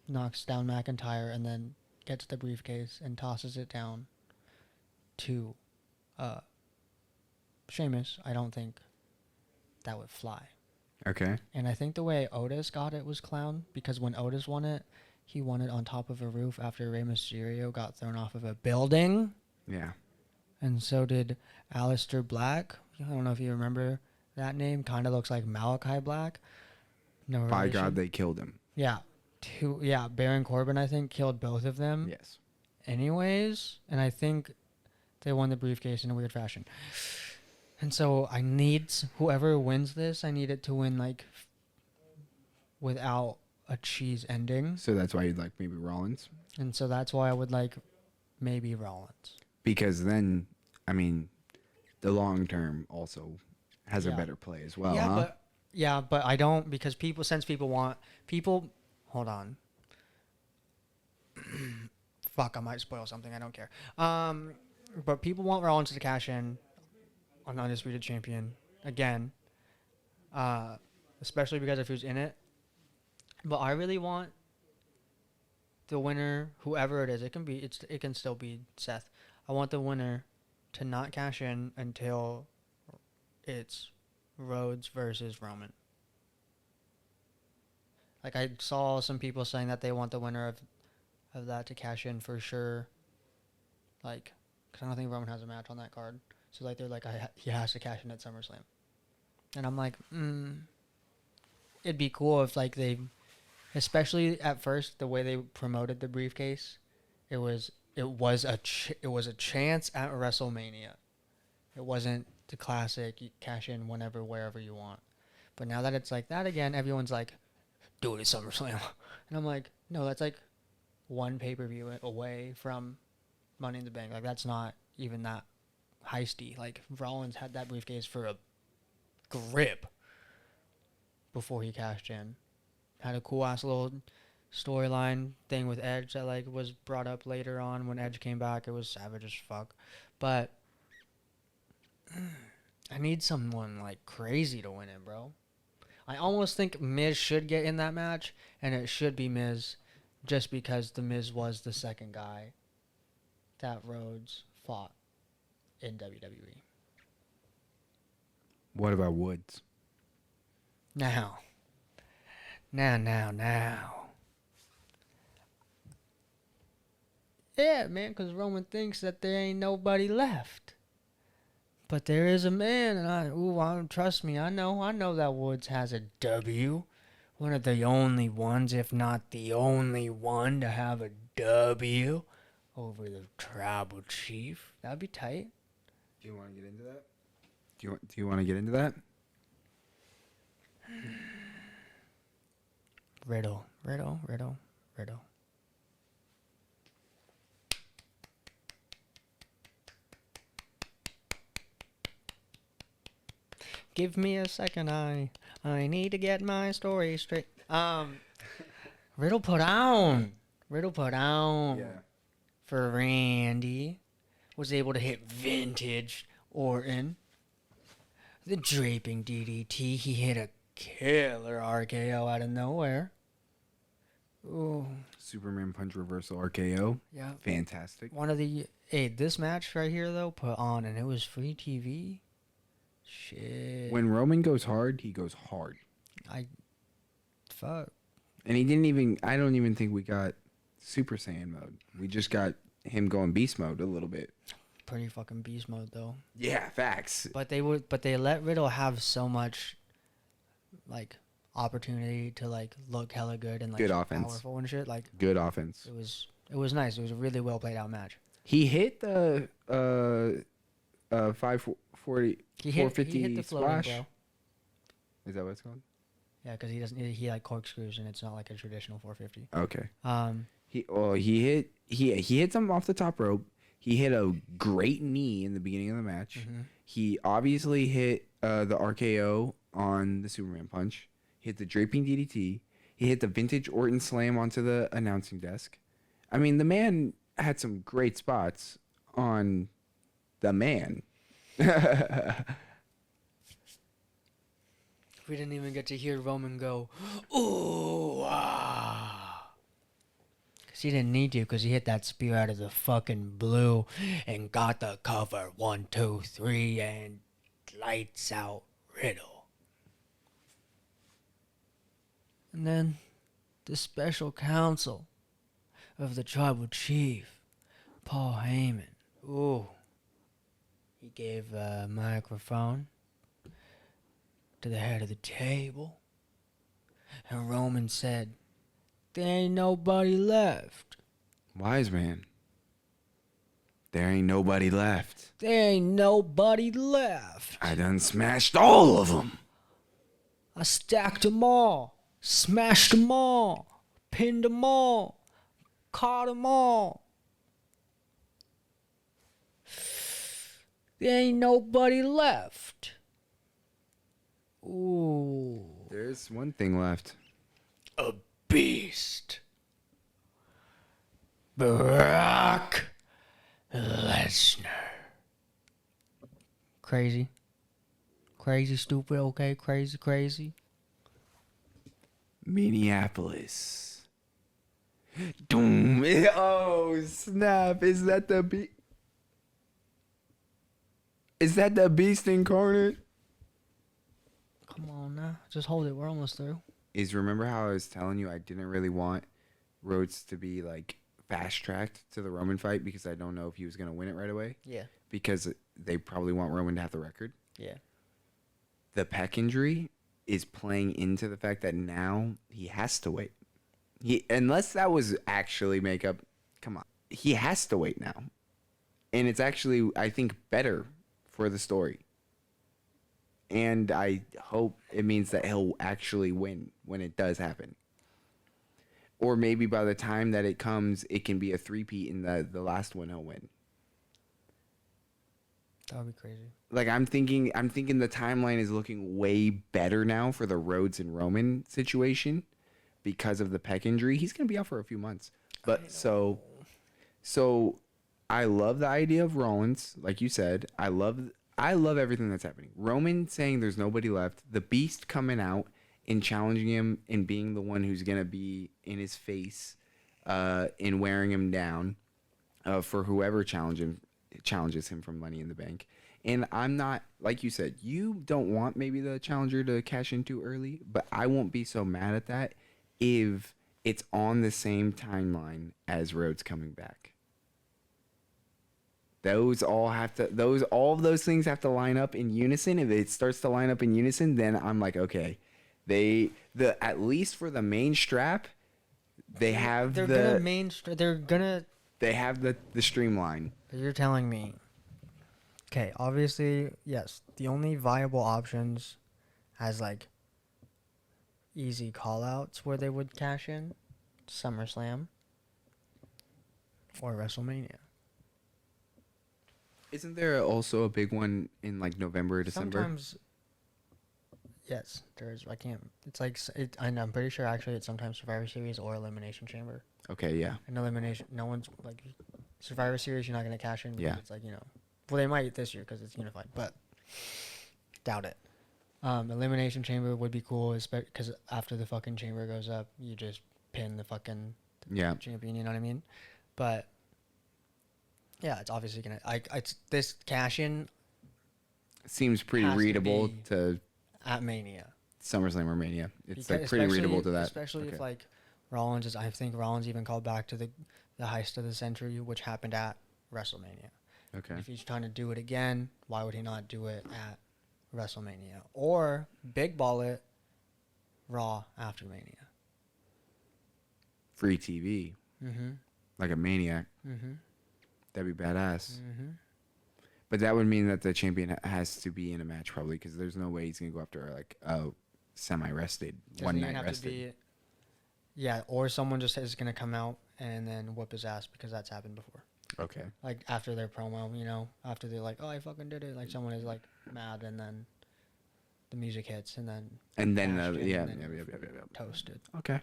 knocks down McIntyre and then gets the briefcase and tosses it down to Sheamus, I don't think that would fly. Okay. And I think the way Otis got it was clown, because when Otis won it, he won it on top of a roof after Rey Mysterio got thrown off of a building. Yeah. And so did Aleister Black. I don't know if you remember that name. Kind of looks like Malachi Black. No By relation. God, they killed him. Yeah. Baron Corbin, I think, killed both of them. Yes. Anyways, and I think they won the briefcase in a weird fashion. And so I need whoever wins this, I need it to win like without a cheese ending. So that's why you'd like maybe Rollins, And so that's why I would like maybe Rollins. because then, I mean, the long term also has a Yeah. better play as well, yeah, huh? but I don't, because people hold on. Fuck, I might spoil something. I don't care. But people want Rollins to cash in on Undisputed Champion again, especially because of who's in it. But I really want the winner, whoever it is. It can still be Seth. I want the winner to not cash in until it's Rhodes versus Roman. Like I saw some people saying that they want the winner of that to cash in for sure. Like, because I don't think Roman has a match on that card. So like they're like, he has to cash in at SummerSlam. And I'm like, it'd be cool if like they, especially at first the way they promoted the briefcase, it was a chance at WrestleMania. It wasn't the classic you cash in whenever, wherever you want. But now that it's like that again, everyone's like, do it at SummerSlam. And I'm like, no, that's like one pay-per-view away from Money in the Bank. Like that's not even that heisty. Like Rollins had that briefcase for a grip before he cashed in. Had a cool ass little storyline thing with Edge that like was brought up later on when Edge came back. It was savage as fuck. But I need someone like crazy to win it, bro. I almost think Miz should get in that match, and it should be Miz, just because the Miz was the second guy that Rhodes fought in WWE. What about Woods? Now. Yeah, man, because Roman thinks that there ain't nobody left. But there is a man, and trust me, I know that Woods has a W. One of the only ones, if not the only one, to have a W over the tribal chief. That'd be tight. Do you want to get into that? Do you want to get into that? Riddle. Give me a second, I need to get my story straight. Riddle put down. For Randy. Was able to hit vintage Orton. The draping DDT. He hit a killer RKO out of nowhere. Ooh. Superman punch reversal RKO. Yeah. Fantastic. This match right here though put on, and it was free TV. Shit. When Roman goes hard, he goes hard. Fuck. And I don't even think we got Super Saiyan mode. We just got him going beast mode a little bit. Pretty fucking beast mode though. Yeah, facts. But they let Riddle have so much like opportunity to like look hella good and like Good offense. powerful and shit. Like Good offense. it was nice. It was a really well played out match. He hit the 540 He 450 hit the floating, splash. bro. Is that what it's called? Yeah, because he like corkscrews and it's not like a traditional 450. Okay. He He hit something off the top rope. He hit a great knee in the beginning of the match. Mhm. He obviously hit the RKO on the Superman punch. He hit the draping DDT. He hit the vintage Orton slam onto the announcing desk. I mean, the man had some great spots on the man. We didn't even get to hear Roman go, ooh, ah. Because he didn't need to, because he hit that spear out of the fucking blue and got the cover. 1, 2, 3, and lights out Riddle. And then the special counsel of the tribal chief, Paul Heyman. Ooh. He gave a microphone to the head of the table. And Roman said, there ain't nobody left. Wise man. There ain't nobody left. There ain't nobody left. I done smashed all of them. I stacked them all. Smashed them all. Pinned them all. Caught them all. There ain't nobody left. Ooh. There's one thing left. A beast. Brock Lesnar. Crazy. Crazy, stupid, okay? Crazy. Minneapolis. Doom. Oh, snap. Is that the beast incarnate? Come on now. Just hold it. We're almost through. Remember how I was telling you I didn't really want Rhodes to be like fast tracked to the Roman fight because I don't know if he was going to win it right away? Yeah. Because they probably want Roman to have the record. Yeah. The pec injury is playing into the fact that now he has to wait. Unless that was actually makeup, come on. He has to wait now. And it's actually, I think, better for the story. And I hope it means that he'll actually win when it does happen. Or maybe by the time that it comes, it can be a three-peat and the last one he'll win. That would be crazy. Like I'm thinking the timeline is looking way better now for the Rhodes and Roman situation because of the pec injury. He's gonna be out for a few months. But so I love the idea of Rollins, like you said. I love everything that's happening. Roman saying there's nobody left, the Beast coming out and challenging him and being the one who's gonna be in his face and wearing him down for whoever challenges him from Money in the Bank. And I'm not, like you said, you don't want maybe the challenger to cash in too early, but I won't be so mad at that if it's on the same timeline as Rhodes coming back. All of those things have to line up in unison. If it starts to line up in unison, then I'm like, okay, at least for the main strap, they have They're gonna they have the streamline. You're telling me. Okay, obviously, yes. The only viable options as like easy call outs where they would cash in SummerSlam or WrestleMania. Isn't there also a big one in like November or December? Yes, there's. I can't. It's like I'm pretty sure actually it's sometimes Survivor Series or Elimination Chamber. Okay, yeah. And elimination, no one's like Survivor Series. You're not gonna cash in. Because Yeah. It's like well they might this year because it's unified, but doubt it. Elimination Chamber would be cool, because after the fucking chamber goes up, you just pin the fucking Yeah. champion. You know what I mean? But yeah, it's obviously gonna. It's this cash in Seems pretty Has to readable be- to at Mania. SummerSlam or Mania. It's Because like pretty readable to that. Especially if Okay. like Rollins is. I think Rollins even called back to the heist of the century, which happened at WrestleMania. Okay. If he's trying to do it again, why would he not do it at WrestleMania or big ball it Raw after Mania? Free TV. Mm-hmm. Like a maniac. Mm-hmm. That'd be badass. Mm-hmm. But that would mean that the champion has to be in a match probably because there's no way he's gonna go after like a semi-rested, one night rested. Yeah, or someone just is gonna come out and then whip his ass because that's happened before. Okay. Like after their promo, after they're like, "Oh, I fucking did it!" Like someone is like mad, and then the music hits, and then And then cashed in, yeah, and then yeah. toasted. Okay.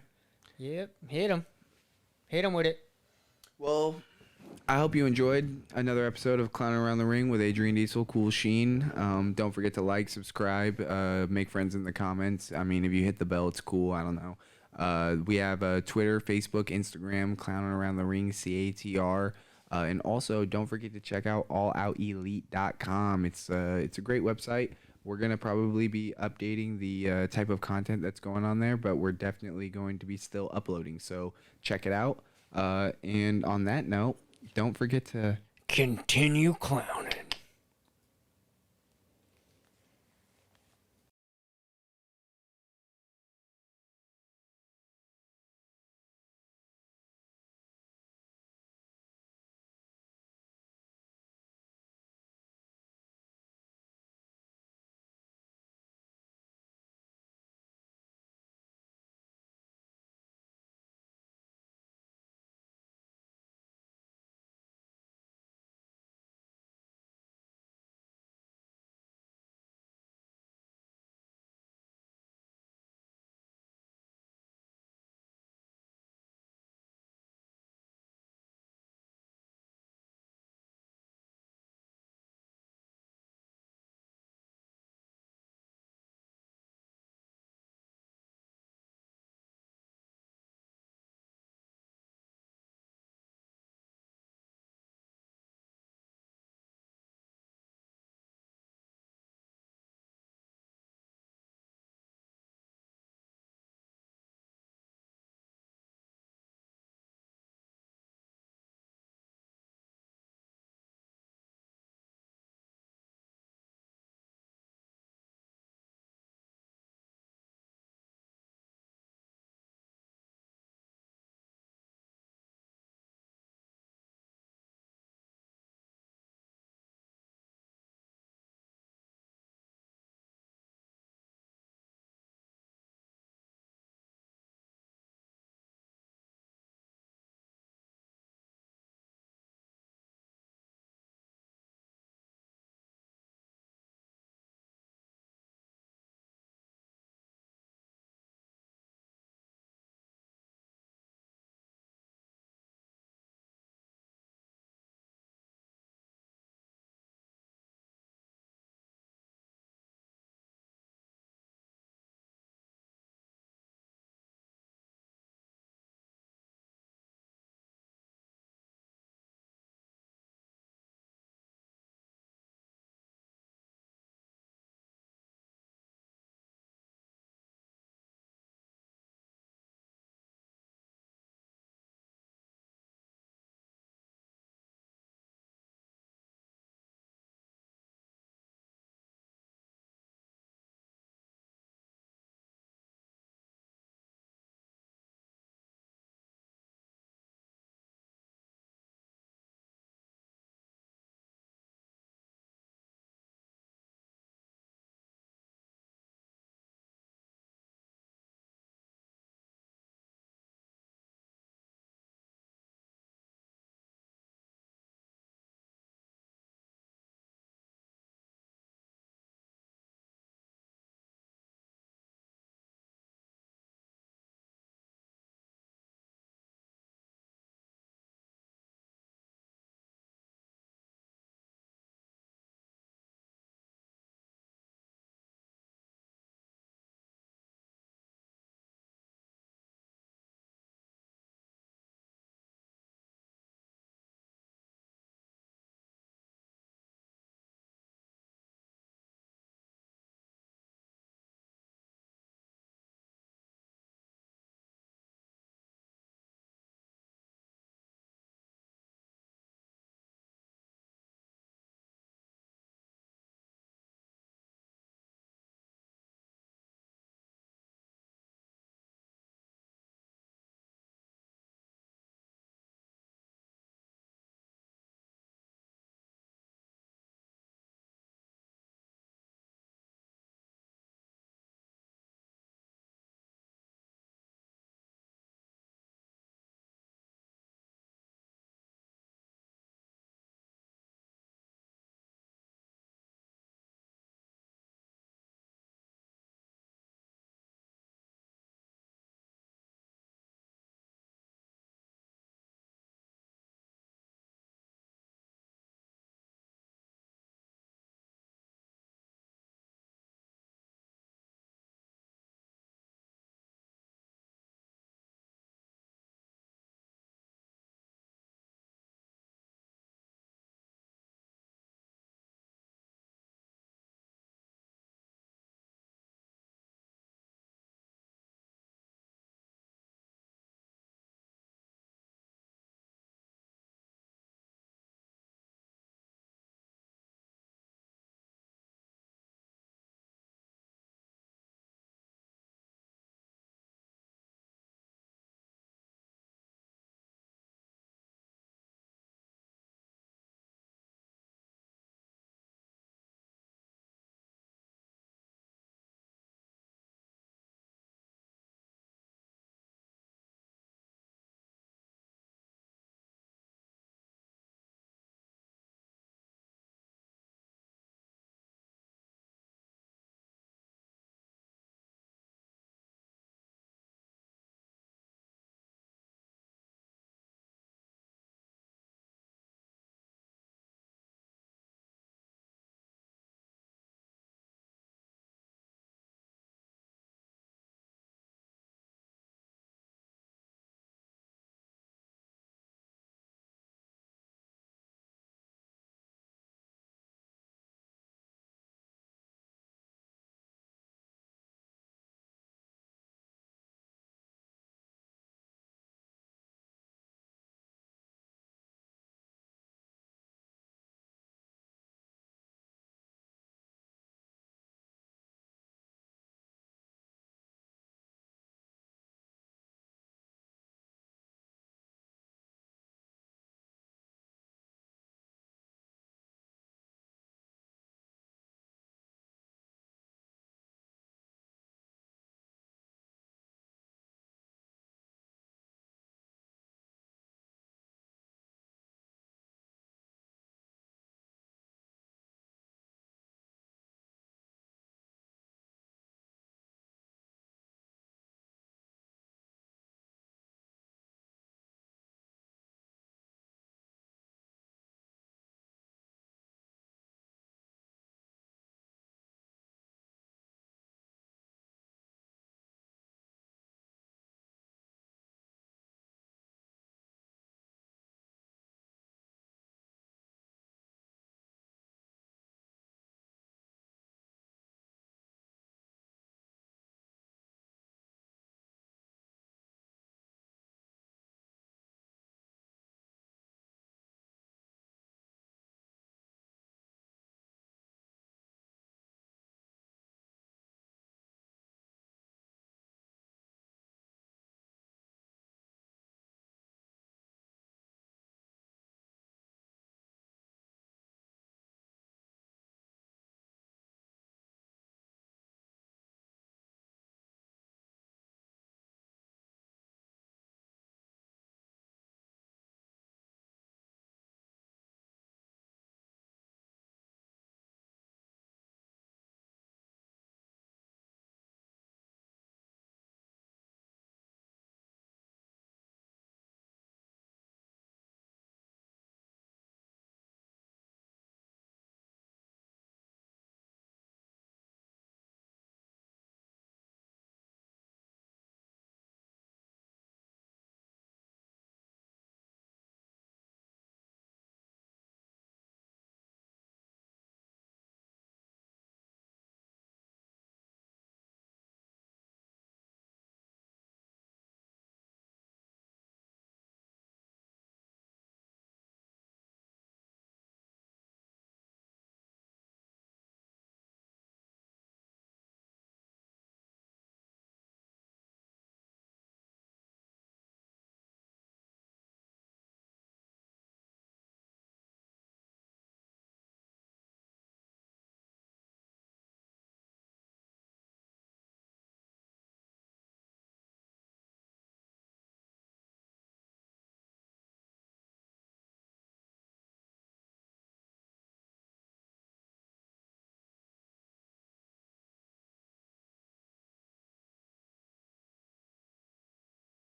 Yep, hit him with it. Well, I hope you enjoyed another episode of Clowning Around the Ring with Adrian Diesel, Kool Sheen. Don't forget to like, subscribe, make friends in the comments. I mean, if you hit the bell, it's cool. I don't know. We have Twitter, Facebook, Instagram, Clowning Around the Ring, CATR. And also, don't forget to check out alloutelite.com. It's a great website. We're going to probably be updating the type of content that's going on there, but we're definitely going to be still uploading. So check it out. And on that note, don't forget to Continue clowning.